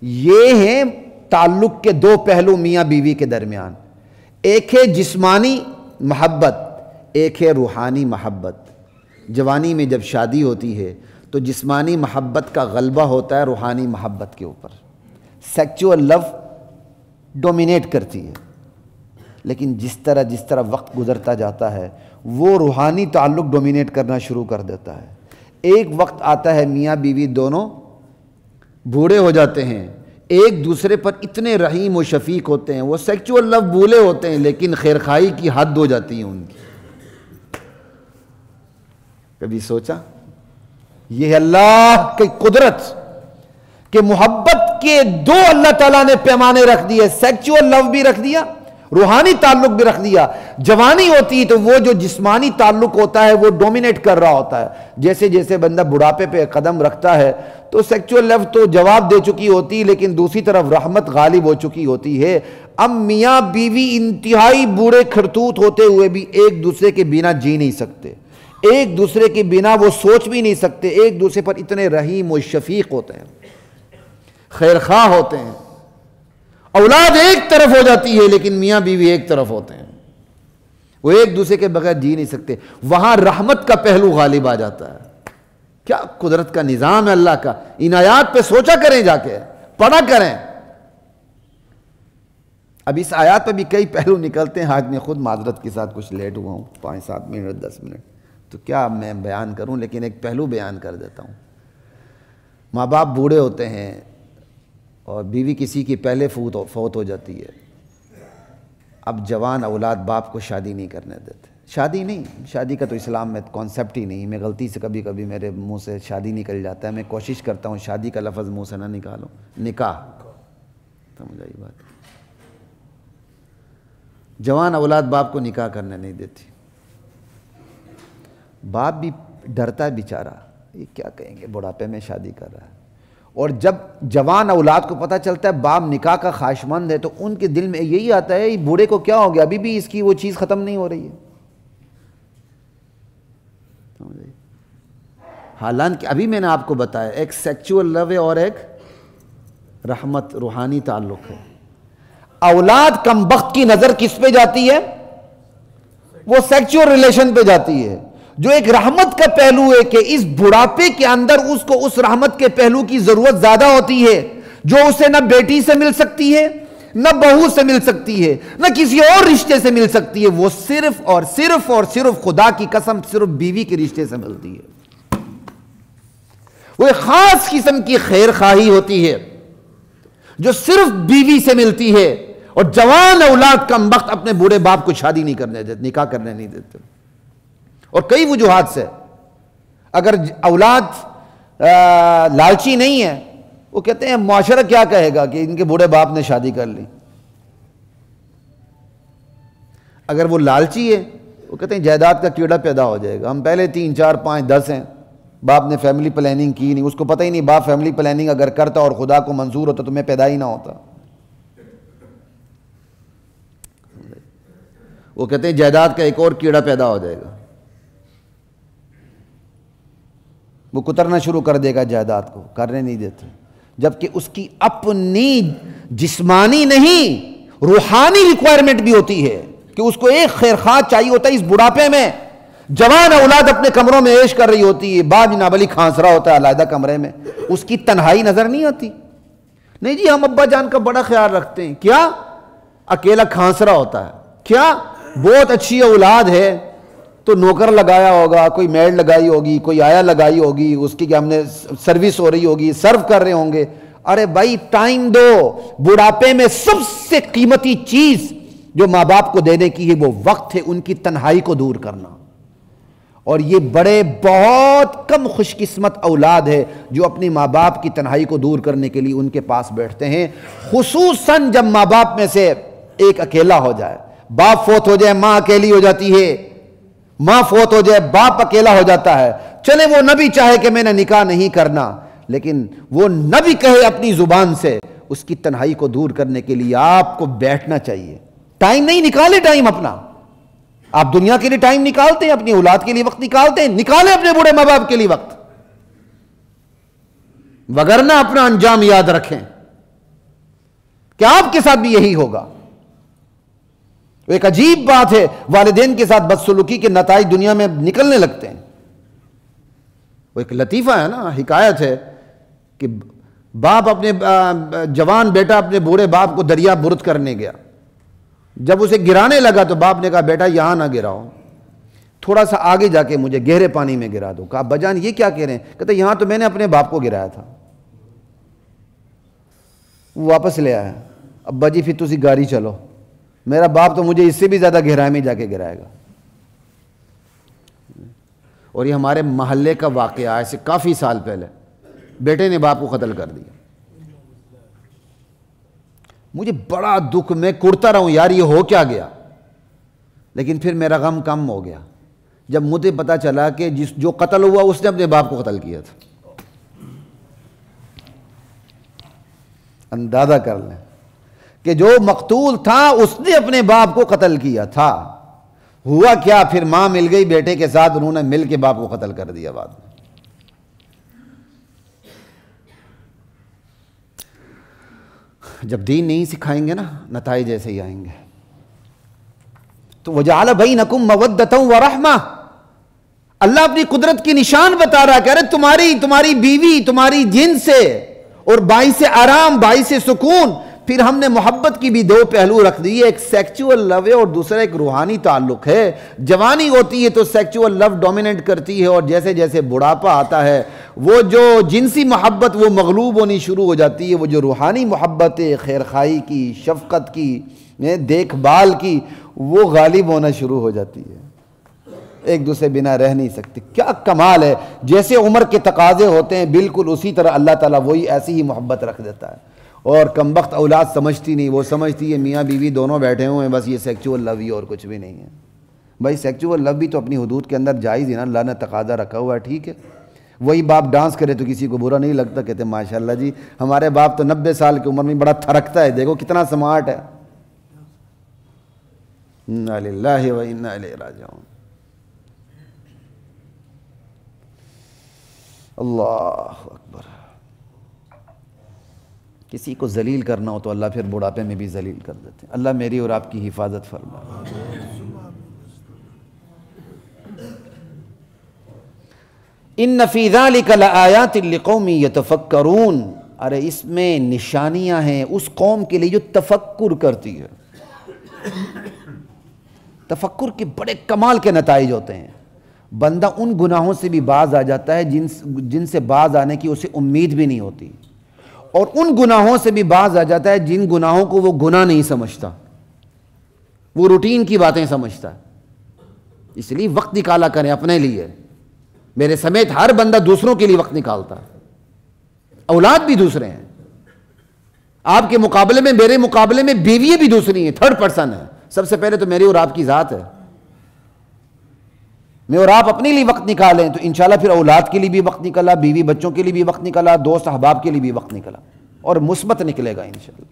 یہ ہیں تعلق کے دو پہلو میاں بیوی کے درمیان، ایک ہے جسمانی محبت، ایک ہے روحانی محبت۔ جوانی میں جب شادی ہوتی ہے تو جسمانی محبت کا غلبہ ہوتا ہے روحانی محبت کے اوپر، سیکچول لو ڈومینیٹ کرتی ہے، لیکن جس طرح وقت گزرتا جاتا ہے وہ روحانی تعلق ڈومینیٹ کرنا شروع کر دیتا ہے۔ ایک وقت آتا ہے میاں بیوی دونوں بوڑھے ہو جاتے ہیں، ایک دوسرے پر اتنے رحیم و شفیق ہوتے ہیں، وہ سیکچول لو بھولے ہوتے ہیں لیکن خیرخواہی کی حد ہو جاتی ہے ان کی۔ کبھی سوچا؟ یہ اللہ کی قدرت کہ محبت کے دو اللہ تعالیٰ نے پیمانے رکھ دیے، سیکچول لو بھی رکھ دیا، روحانی تعلق بھی رکھ دیا۔ جوانی ہوتی ہے تو وہ جو جسمانی تعلق ہوتا ہے وہ ڈومینیٹ کر رہا ہوتا ہے، جیسے جیسے بندہ بڑھاپے پہ قدم رکھتا ہے تو سیکچول لو تو جواب دے چکی ہوتی، لیکن دوسری طرف رحمت غالب ہو چکی ہوتی ہے۔ اب میاں بیوی انتہائی بوڑھے کھرتوت ہوتے ہوئے بھی ایک دوسرے کے بنا جی نہیں سکتے، ایک دوسرے کے بنا وہ سوچ بھی نہیں سکتے، ایک دوسرے پر اتنے رحیم و شفیق ہوتے ہیں، خیرخواہ ہوتے ہیں۔ اولاد ایک طرف ہو جاتی ہے لیکن میاں بیوی ایک طرف ہوتے ہیں، وہ ایک دوسرے کے بغیر جی نہیں سکتے، وہاں رحمت کا پہلو غالب آ جاتا ہے۔ کیا قدرت کا نظام ہے اللہ کا، ان آیات پہ سوچا کریں، جا کے پڑھا کریں۔ اب اس آیات پہ بھی کئی پہلو نکلتے ہیں، آج میں خود معذرت کے ساتھ کچھ لیٹ ہوا ہوں، 5-7 منٹ 10 منٹ، تو کیا میں بیان کروں، لیکن ایک پہلو بیان کر دیتا ہوں۔ ماں باپ بوڑھے ہوتے ہیں اور بیوی کسی کی پہلے فوت ہو جاتی ہے، اب جوان اولاد باپ کو شادی نہیں کرنے دیتے۔ شادی کا تو اسلام میں کانسیپٹ ہی نہیں، میں غلطی سے کبھی میرے منہ سے شادی نکل جاتا ہے، میں کوشش کرتا ہوں شادی کا لفظ منہ سے نہ نکالوں، نکاح، سمجھ آئی بات۔ جوان اولاد باپ کو نکاح کرنے نہیں دیتی، باپ بھی ڈرتا ہے بیچارہ، یہ کیا کہیں گے بڑھاپے میں شادی کر رہا ہے۔ اور جب جوان اولاد کو پتہ چلتا ہے باپ نکاح کا خواہشمند ہے تو ان کے دل میں یہی آتا ہے یہ بوڑھے کو کیا ہو گیا، ابھی بھی اس کی وہ چیز ختم نہیں ہو رہی ہے۔ حالانکہ ابھی میں نے آپ کو بتایا ایک سیکچول لو ہے اور ایک رحمت روحانی تعلق ہے۔ اولاد کم بخت کی نظر کس پہ جاتی ہے؟ وہ سیکچول ریلیشن پہ جاتی ہے، جو ایک رحمت کا پہلو ہے کہ اس بڑھاپے کے اندر اس کو اس رحمت کے پہلو کی ضرورت زیادہ ہوتی ہے، جو اسے نہ بیٹی سے مل سکتی ہے، نہ بہو سے مل سکتی ہے، نہ کسی اور رشتے سے مل سکتی ہے، وہ صرف اور صرف خدا کی قسم صرف بیوی کے رشتے سے ملتی ہے۔ وہ ایک خاص قسم کی خیر خواہی ہوتی ہے جو صرف بیوی سے ملتی ہے، اور جوان اولاد کم بخت اپنے بوڑھے باپ کو شادی نہیں کرنے دیتے، نکاح کرنے نہیں دیتے، اور کئی وجوہات سے۔ اگر اولاد لالچی نہیں ہے، وہ کہتے ہیں معاشرہ کیا کہے گا کہ ان کے بوڑھے باپ نے شادی کر لی۔ اگر وہ لالچی ہے، وہ کہتے ہیں جائیداد کا کیڑا پیدا ہو جائے گا، ہم پہلے 3 4 5 10 ہیں، باپ نے فیملی پلاننگ کی نہیں، اس کو پتہ ہی نہیں باپ فیملی پلاننگ اگر کرتا اور خدا کو منظور ہوتا تو میں پیدا ہی نہ ہوتا۔ وہ کہتے ہیں جائیداد کا ایک اور کیڑا پیدا ہو جائے گا، وہ کترنا شروع کر دے گا جائیداد کو، کرنے نہیں دیتے، جبکہ اس کی اپنی جسمانی نہیں روحانی ریکوائرمنٹ بھی ہوتی ہے کہ اس کو ایک خیرخواہ چاہیے ہوتا ہے۔ اس بڑھاپے میں جوان اولاد اپنے کمروں میں عیش کر رہی ہوتی ہے، باپ جناب علی کھانس رہا ہوتا ہے علیحدہ کمرے میں، اس کی تنہائی نظر نہیں آتی۔ نہیں جی ہم ابا جان کا بڑا خیال رکھتے ہیں، کیا اکیلا کھانس رہا ہوتا ہے؟ کیا بہت اچھی اولاد ہے تو نوکر لگایا ہوگا، کوئی میڈ لگائی ہوگی، کوئی آیا لگائی ہوگی، اس کی کہ ہم نے سروس ہو رہی ہوگی، سرو کر رہے ہوں گے۔ ارے بھائی ٹائم دو، بڑھاپے میں سب سے قیمتی چیز جو ماں باپ کو دینے کی ہے وہ وقت ہے، ان کی تنہائی کو دور کرنا۔ اور یہ بڑے بہت کم خوش قسمت اولاد ہے جو اپنی ماں باپ کی تنہائی کو دور کرنے کے لیے ان کے پاس بیٹھتے ہیں، خصوصاً جب ماں باپ میں سے ایک اکیلا ہو جائے، باپ فوت ہو جائے ماں اکیلی ہو جاتی ہے، ماں فوت ہو جائے باپ اکیلا ہو جاتا ہے۔ چلے وہ نہ بھی چاہے کہ میں نے نکاح نہیں کرنا، لیکن وہ نہ بھی کہے اپنی زبان سے، اس کی تنہائی کو دور کرنے کے لیے آپ کو بیٹھنا چاہیے۔ ٹائم نہیں، نکالے ٹائم اپنا، آپ دنیا کے لیے ٹائم نکالتے ہیں، اپنی اولاد کے لیے وقت نکالتے ہیں، نکالے اپنے بوڑھے ماں باپ کے لیے وقت، وگرنہ اپنا انجام یاد رکھیں۔ کہ آپ کے ساتھ بھی یہی ہوگا. ایک عجیب بات ہے، والدین کے ساتھ بدسلوکی کے نتائج دنیا میں نکلنے لگتے ہیں. وہ ایک لطیفہ ہے نا، حکایت ہے کہ باپ اپنے جوان بیٹا اپنے بوڑھے باپ کو دریا برد کرنے گیا. جب اسے گرانے لگا تو باپ نے کہا بیٹا یہاں نہ گراؤ، تھوڑا سا آگے جا کے مجھے گہرے پانی میں گرا دو. کہا ابا جان یہ کیا کہہ رہے ہیں؟ کہتے یہاں تو میں نے اپنے باپ کو گرایا تھا. وہ واپس لے آیا، ابا جی پھر تسی گاڑی چلو، میرا باپ تو مجھے اس سے بھی زیادہ گہرائی میں جا کے گرائے گا. اور یہ ہمارے محلے کا واقعہ ہے، ایسے کافی سال پہلے بیٹے نے باپ کو قتل کر دیا. مجھے بڑا دکھ، میں کڑتا رہا ہوں یار یہ ہو کیا گیا، لیکن پھر میرا غم کم ہو گیا جب مجھے پتا چلا کہ جو قتل ہوا اس نے اپنے باپ کو قتل کیا تھا. اندازہ کر لیں کہ جو مقتول تھا اس نے اپنے باپ کو قتل کیا تھا. ہوا کیا پھر ماں مل گئی بیٹے کے ساتھ، انہوں نے مل کے باپ کو قتل کر دیا بعد میں. جب دین نہیں سکھائیں گے نا نتائج ایسے ہی آئیں گے. تو وَجَعَلَ بَيْنَكُمْ مَوَدَّةً وَرَحْمَةً، اللہ اپنی قدرت کی نشان بتا رہا، کہہ رہے تمہاری بیوی تمہاری جن سے اور باعث آرام باعث سکون. پھر ہم نے محبت کی بھی دو پہلو رکھ دی، ایک سیکچول لو ہے اور دوسرا ایک روحانی تعلق ہے. جوانی ہوتی ہے تو سیکچول لو ڈومیننٹ کرتی ہے، اور جیسے جیسے بڑھاپا آتا ہے وہ جو جنسی محبت وہ مغلوب ہونی شروع ہو جاتی ہے. وہ جو روحانی محبت ہے خیرخواہی کی، شفقت کی، دیکھ بھال کی، وہ غالب ہونا شروع ہو جاتی ہے. ایک دوسرے بنا رہ نہیں سکتے. کیا کمال ہے، جیسے عمر کے تقاضے ہوتے ہیں بالکل اسی طرح اللہ تعالیٰ وہی ایسی ہی محبت رکھ دیتا ہے. اور کم وقت اولاد سمجھتی نہیں، وہ سمجھتی ہے میاں بیوی دونوں بیٹھے ہوئے ہیں بس یہ سیکچول لو ہی اور کچھ بھی نہیں ہے. بھائی سیکچول لو بھی تو اپنی حدود کے اندر جائز ہی نا، اللہ نے تقاضا رکھا ہوا ہے، ٹھیک ہے. وہی باپ ڈانس کرے تو کسی کو برا نہیں لگتا، کہتے ہیں ماشاءاللہ جی ہمارے باپ تو 90 سال کی عمر میں بڑا تھرکتا ہے، دیکھو کتنا سمارٹ ہے. انا للہ و انا الیہ راجعون. اللہ اکبر. کسی کو ذلیل کرنا ہو تو اللہ پھر بڑھاپے میں بھی ذلیل کر دیتے ہیں. اللہ میری اور آپ کی حفاظت فرمائے. ان فی ذلک لآیات لقوم یتفکرون، ارے اس میں نشانیاں ہیں اس قوم کے لیے جو تفکر کرتی ہے. تفکر کے بڑے کمال کے نتائج ہوتے ہیں. بندہ ان گناہوں سے بھی باز آ جاتا ہے جن سے باز آنے کی اسے امید بھی نہیں ہوتی، اور ان گناہوں سے بھی باز آ جاتا ہے جن گناہوں کو وہ گناہ نہیں سمجھتا، وہ روٹین کی باتیں سمجھتا ہے. اس لیے وقت نکالا کریں اپنے لیے. میرے سمیت ہر بندہ دوسروں کے لیے وقت نکالتا ہے. اولاد بھی دوسرے ہیں آپ کے مقابلے میں، میرے مقابلے میں بیوییں بھی دوسری ہیں، تھرڈ پرسن ہے. سب سے پہلے تو میری اور آپ کی ذات ہے. میں اور آپ اپنے لیے وقت نکالیں تو انشاءاللہ پھر اولاد کے لیے بھی وقت نکلا، بیوی بچوں کے لیے بھی وقت نکلا، دوست احباب کے لیے بھی وقت نکلا، اور مثبت نکلے گا انشاءاللہ.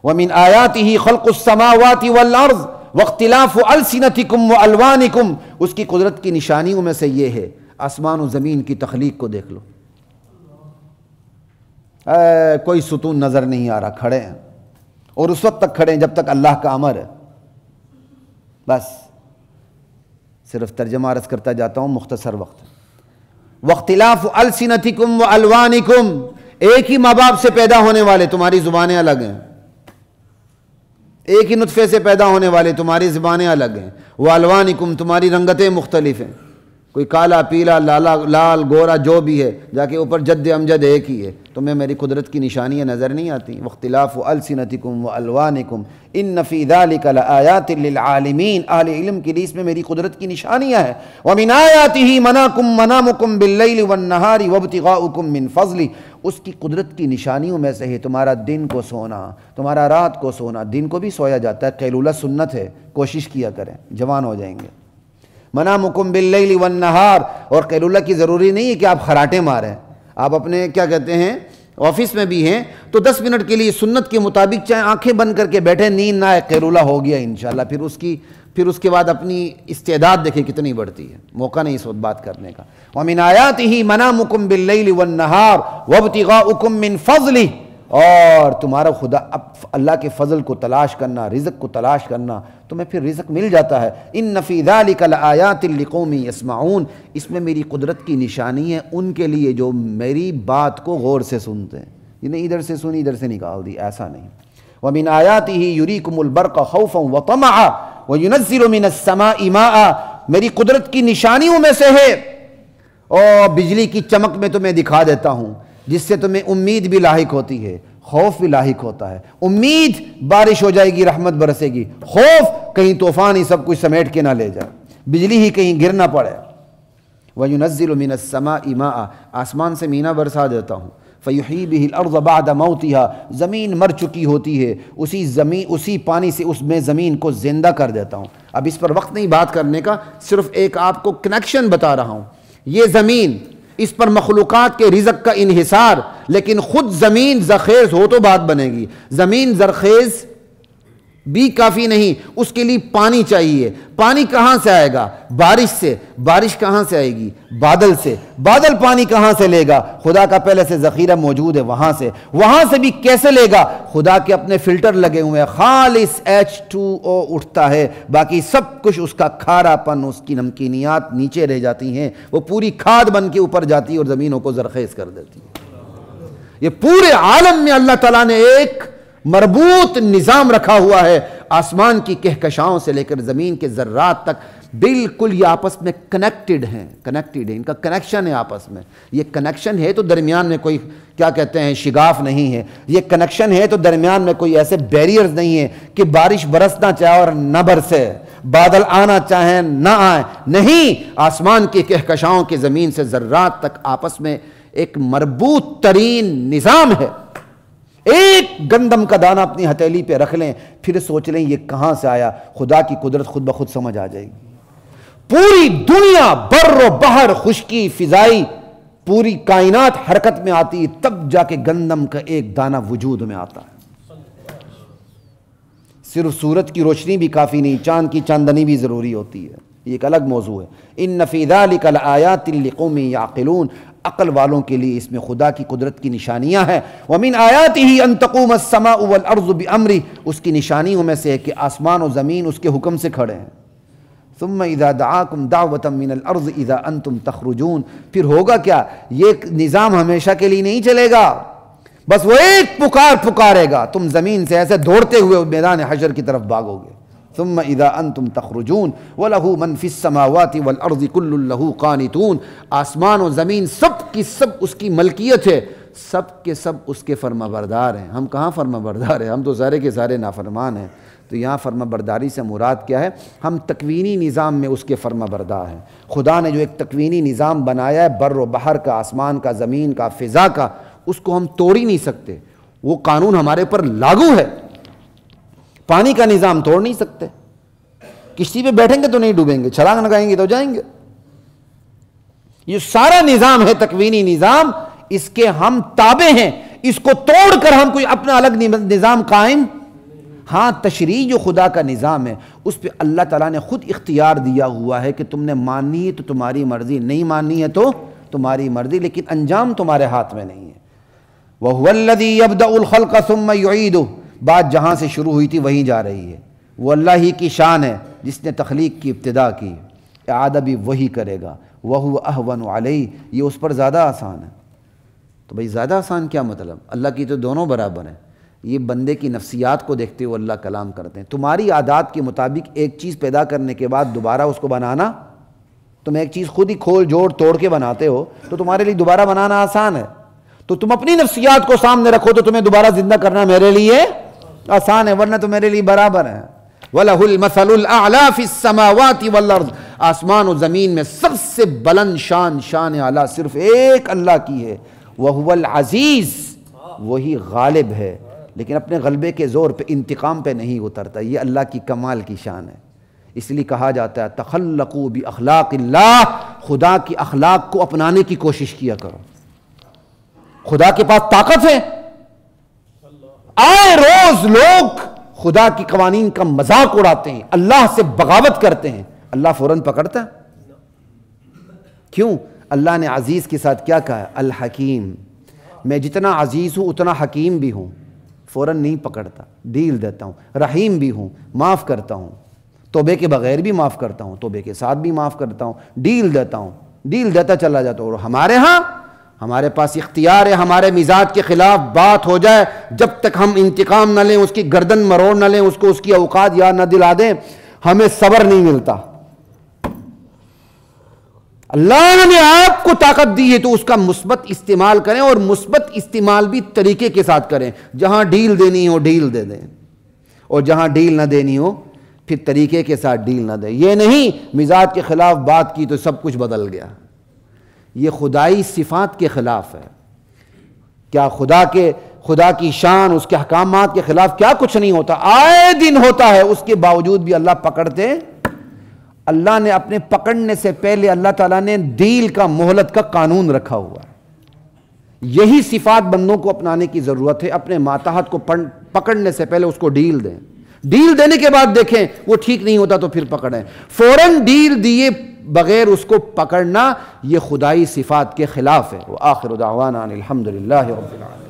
وَمِنْ آيَاتِهِ خَلْقُ السَّمَاوَاتِ وَالْأَرْضِ وَاخْتِلَافُ أَلْسِنَتِكُمْ وَأَلْوَانِكُمْ. اس کی قدرت کی نشانیوں میں سے یہ ہے، آسمان و زمین کی تخلیق کو دیکھ لو. کوئی ستون نظر نہیں آ رہا، کھڑے ہیں اور اس وقت تک کھڑے ہیں جب تک اللہ کا امر ہے. بس صرف ترجمہ عرض کرتا جاتا ہوں مختصر وقت. وَاخْتِلَافُ أَلْسِنَتِكُمْ وَأَلْوَانِكُمْ، ایک ہی ماں باپ سے پیدا ہونے والے تمہاری زبانیں الگ ہیں. ایک ہی نطفے سے پیدا ہونے والے تمہاری زبانیں الگ ہیں. وَأَلْوَانِكُمْ، تمہاری رنگتیں مختلف ہیں. کوئی کالا پیلا لال گورا جو بھی ہے، جا کے اوپر جد امجد ایک ہی ہے. تمہیں میری قدرت کی نشانیاں نظر نہیں آتی؟ واختلاف السنتکم والوانکم ان فی ذلک لآیات للعالمین، اہل علم کے لیے اس میں میری قدرت کی نشانیاں ہیں. ومن آیاتہ منامکم باللیل والنہار وابتغاؤکم من فضلہ، اس کی قدرت کی نشانیوں میں سے ہے تمہارا دن کو سونا، تمہارا رات کو سونا. دن کو بھی سویا جاتا ہے، قیلولہ سنت ہے، کوشش کیا کریں جوان ہو جائیں گے. منامکم باللیل والنہار، اور قیلولہ کی ضروری نہیں ہے کہ آپ خراٹے ماریں. آپ اپنے کیا کہتے ہیں آفس میں بھی ہیں تو 10 منٹ کے لیے سنت کے مطابق چاہے آنکھیں بند کر کے بیٹھے، نیند نہ آئے، قیلولہ ہو گیا انشاءاللہ. پھر اس کے بعد اپنی استعداد دیکھیں کتنی بڑھتی ہے. موقع نہیں اس وقت بات کرنے کا. وَمِنْ آیَاتِهِ مَنَامُكُمْ بِاللَّيْلِ وَالنَّهَارِ وَابْتِغَاؤُكُمْ مِنْ فَضْلِهِ، اور تمہارا خدا اللہ کے فضل کو تلاش کرنا، رزق کو تلاش کرنا، تمہیں پھر رزق مل جاتا ہے۔ ان فی ذلک لآیات لقوم یسمعون، اس میں میری قدرت کی نشانی ہے ان کے لیے جو میری بات کو غور سے سنتے ہیں۔ یہ نہیں ادھر سے سنی ادھر سے نکال دی، ایسا نہیں۔ وَمِنْ آیَاتِهِ يُرِيكُمُ الْبَرْقَ خَوْفًا وَطَمَعًا وَيُنَزِّلُ مِنَ السَّمَاءِ مَاءً، میری قدرت کی نشانیوں میں سے ہے، اور بجلی کی چمک میں تمہیں دکھا دیتا ہوں جس سے تمہیں امید بھی لاحق ہوتی ہے، خوف بھی لاحق ہوتا ہے۔ امید بارش ہو جائے گی، رحمت برسے گی، خوف کہیں طوفان ہی سب کچھ سمیٹ کے نہ لے جائے، بجلی ہی کہیں گر نہ پڑے۔ وَيُنَزِّلُ مِنَ السَّمَاءِ مَاءً، آسمان سے مینا برسا دیتا ہوں۔ فَيُحْيِي بِهِ الْأَرْضَ بَعْدَ مَوْتِهَا، زمین مر چکی ہوتی ہے، اسی پانی سے اس میں زمین کو زندہ کر دیتا ہوں۔ اب اس پر وقت نہیں بات کرنے کا، صرف ایک آپ کو کنیکشن بتا رہا ہوں۔ یہ زمین، اس پر مخلوقات کے رزق کا انحصار، لیکن خود زمین زرخیز ہو تو بات بنے گی۔ زمین زرخیز بھی کافی نہیں، اس کے لیے پانی چاہیے۔ پانی کہاں سے آئے گا؟ بارش سے۔ بارش کہاں سے آئے گی؟ بادل سے۔ بادل پانی کہاں سے لے گا؟ خدا کا پہلے سے ذخیرہ موجود ہے وہاں سے۔ وہاں سے بھی کیسے لے گا؟ خدا کے اپنے فلٹر لگے ہوئے ہیں، خالص H2O اٹھتا ہے، باقی سب کچھ اس کا کھارا پن، اس کی نمکینیات نیچے رہ جاتی ہیں، وہ پوری کھاد بن کے اوپر جاتی ہے اور زمینوں کو زرخیز کر دیتی ہے۔ یہ پورے عالم میں اللہ تعالیٰ نے ایک مربوط نظام رکھا ہوا ہے، آسمان کی کہکشاؤں سے لے کر زمین کے ذرات تک بالکل یہ آپس میں کنیکٹڈ ہیں، ان کا کنیکشن ہے آپس میں۔ یہ کنیکشن ہے تو درمیان میں کوئی کیا کہتے ہیں شگاف نہیں ہے، یہ کنیکشن ہے تو درمیان میں کوئی ایسے بیریئرز نہیں ہے کہ بارش برسنا چاہے اور نہ برسے، بادل آنا چاہیں نہ آئیں، نہیں، آسمان کی کہکشاؤں کے زمین سے ذرات تک آپس میں ایک مربوط ترین نظام ہے۔ ایک گندم کا دانہ اپنی ہتھیلی پہ رکھ لیں، پھر سوچ لیں یہ کہاں سے آیا، خدا کی قدرت خود بخود سمجھ آ جائے گی۔ پوری دنیا، بر و بحر، خشکی، فضائی، پوری کائنات حرکت میں آتی ہے، تب جا کے گندم کا ایک دانہ وجود میں آتا ہے۔ صرف سورج کی روشنی بھی کافی نہیں، چاند کی چاندنی بھی ضروری ہوتی ہے، یہ ایک الگ موضوع ہے۔ ان فی ذلک لآیات لقوم یعقلون، عقل والوں کے لیے اس میں خدا کی قدرت کی نشانیاں ہیں۔ ومن آیاتہ ان تقوم السماء والارض بامرہ، اس کی نشانیوں میں سے ہے کہ آسمان و زمین اس کے حکم سے کھڑے ہیں۔ ثم اذا دعاکم دعوۃ من الارض اذا انتم تخرجون، پھر ہوگا کیا؟ یہ نظام ہمیشہ کے لیے نہیں چلے گا، بس وہ ایک پکارے گا، تم زمین سے ایسے دوڑتے ہوئے میدان حشر کی طرف بھاگو گے۔ ثم اذا انتم تخرجون وله من في السماوات والارض كل له قانتون، آسمان و زمین سب کی سب اس کی ملکیت ہے، سب کے سب اس کے فرما بردار ہیں۔ ہم کہاں فرما بردار ہیں؟ ہم تو سارے کے سارے نافرمان ہیں۔ تو یہاں فرما برداری سے مراد کیا ہے؟ ہم تکوینی نظام میں اس کے فرما بردار ہیں۔ خدا نے جو ایک تکوینی نظام بنایا ہے، بر و بحر کا، آسمان کا، زمین کا، فضا کا، اس کو ہم توڑ ہی نہیں سکتے، وہ قانون ہمارے پر لاگو ہے۔ پانی کا نظام توڑ نہیں سکتے، کشتی پہ بیٹھیں گے تو نہیں ڈوبیں گے، چھلانگ لگائیں گے تو جائیں گے۔ یہ سارا نظام ہے تکوینی نظام، اس کے ہم تابع ہیں، اس کو توڑ کر ہم کوئی اپنا الگ نظام قائم، ہاں تشریع جو خدا کا نظام ہے اس پہ اللہ تعالیٰ نے خود اختیار دیا ہوا ہے کہ تم نے ماننی ہے تو تمہاری مرضی، نہیں ماننی ہے تو تمہاری مرضی، لیکن انجام تمہارے ہاتھ میں نہیں ہے۔ وَهُوَ الَّذِي يَبْدَأُ الْخَلْقَ ثُمَّ يُعِيدُهُ، بات جہاں سے شروع ہوئی تھی وہیں جا رہی ہے۔ وہ اللہ ہی کی شان ہے جس نے تخلیق کی ابتدا کی، اعادہ بھی وہی کرے گا۔ وَهُوَ أَهْوَنُ عَلَيْهِ، یہ اس پر زیادہ آسان ہے۔ تو بھئی زیادہ آسان کیا مطلب؟ اللہ کی تو دونوں برابر ہیں۔ یہ بندے کی نفسیات کو دیکھتے ہوئے اللہ کلام کرتے ہیں۔ تمہاری عادات کے مطابق ایک چیز پیدا کرنے کے بعد دوبارہ اس کو بنانا، تم ایک چیز خود ہی کھول جوڑ توڑ کے بناتے ہو تو تمہارے لیے دوبارہ بنانا آسان ہے۔ تو تم اپنی نفسیات کو سامنے رکھو تو تمہیں دوبارہ زندہ کرنا میرے لیے آسان ہے، ورنہ تو میرے لیے برابر ہے۔ وَلَهُ الْمَثَلُ الْأَعْلَى فِي السَّمَاوَاتِ وَالْأَرْضِ، آسمان و زمین میں سب سے بلند شان اعلیٰ صرف ایک اللہ کی ہے۔ وَهُوَ الْعَزِيزُ، وہی غالب ہے، لیکن اپنے غلبے کے زور پہ انتقام پہ نہیں اترتا، یہ اللہ کی کمال کی شان ہے۔ اس لیے کہا جاتا ہے تخلقوا باخلاق اللہ، خدا کی اخلاق کو اپنانے کی کوشش کیا کرو۔ خدا کے پاس طاقت ہے، آئے روز لوگ خدا کی قوانین کا مذاق اڑاتے ہیں، اللہ سے بغاوت کرتے ہیں، اللہ فوراً پکڑتا ہے؟ کیوں؟ اللہ نے عزیز کے ساتھ کیا کہا ہے؟ الحکیم، میں جتنا عزیز ہوں اتنا حکیم بھی ہوں، فوراً نہیں پکڑتا، ڈیل دیتا ہوں۔ رحیم بھی ہوں، معاف کرتا ہوں، توبے کے بغیر بھی معاف کرتا ہوں، توبے کے ساتھ بھی معاف کرتا ہوں، ڈیل دیتا ہوں، ڈیل دیتا چلا جاتا ہوں۔ اور ہمارے ہاں ہمارے پاس اختیار ہے، ہمارے مزاج کے خلاف بات ہو جائے، جب تک ہم انتقام نہ لیں، اس کی گردن مروڑ نہ لیں، اس کو اس کی اوقات یاد نہ دلا دیں، ہمیں صبر نہیں ملتا۔ اللہ نے آپ کو طاقت دی ہے تو اس کا مثبت استعمال کریں، اور مثبت استعمال بھی طریقے کے ساتھ کریں۔ جہاں ڈیل دینی ہو ڈیل دے دیں، اور جہاں ڈیل نہ دینی ہو پھر طریقے کے ساتھ ڈیل نہ دیں۔ یہ نہیں مزاج کے خلاف بات کی تو سب کچھ بدل گیا، یہ خدائی صفات کے خلاف ہے۔ کیا خدا کی شان، اس کے احکامات کے خلاف کیا کچھ نہیں ہوتا؟ آئے دن ہوتا ہے، اس کے باوجود بھی اللہ پکڑتے۔ اللہ نے اپنے پکڑنے سے پہلے اللہ تعالیٰ نے ڈیل کا، مہلت کا قانون رکھا ہوا ہے۔ یہی صفات بندوں کو اپنانے کی ضرورت ہے۔ اپنے ماتحت کو پکڑنے سے پہلے اس کو ڈیل دیں، ڈیل دینے کے بعد دیکھیں وہ ٹھیک نہیں ہوتا تو پھر پکڑیں۔ فوراً ڈیل دیے بغیر اس کو پکڑنا یہ خدائی صفات کے خلاف ہے۔ وآخر دعوانا ان الحمدللہ رب العالمین۔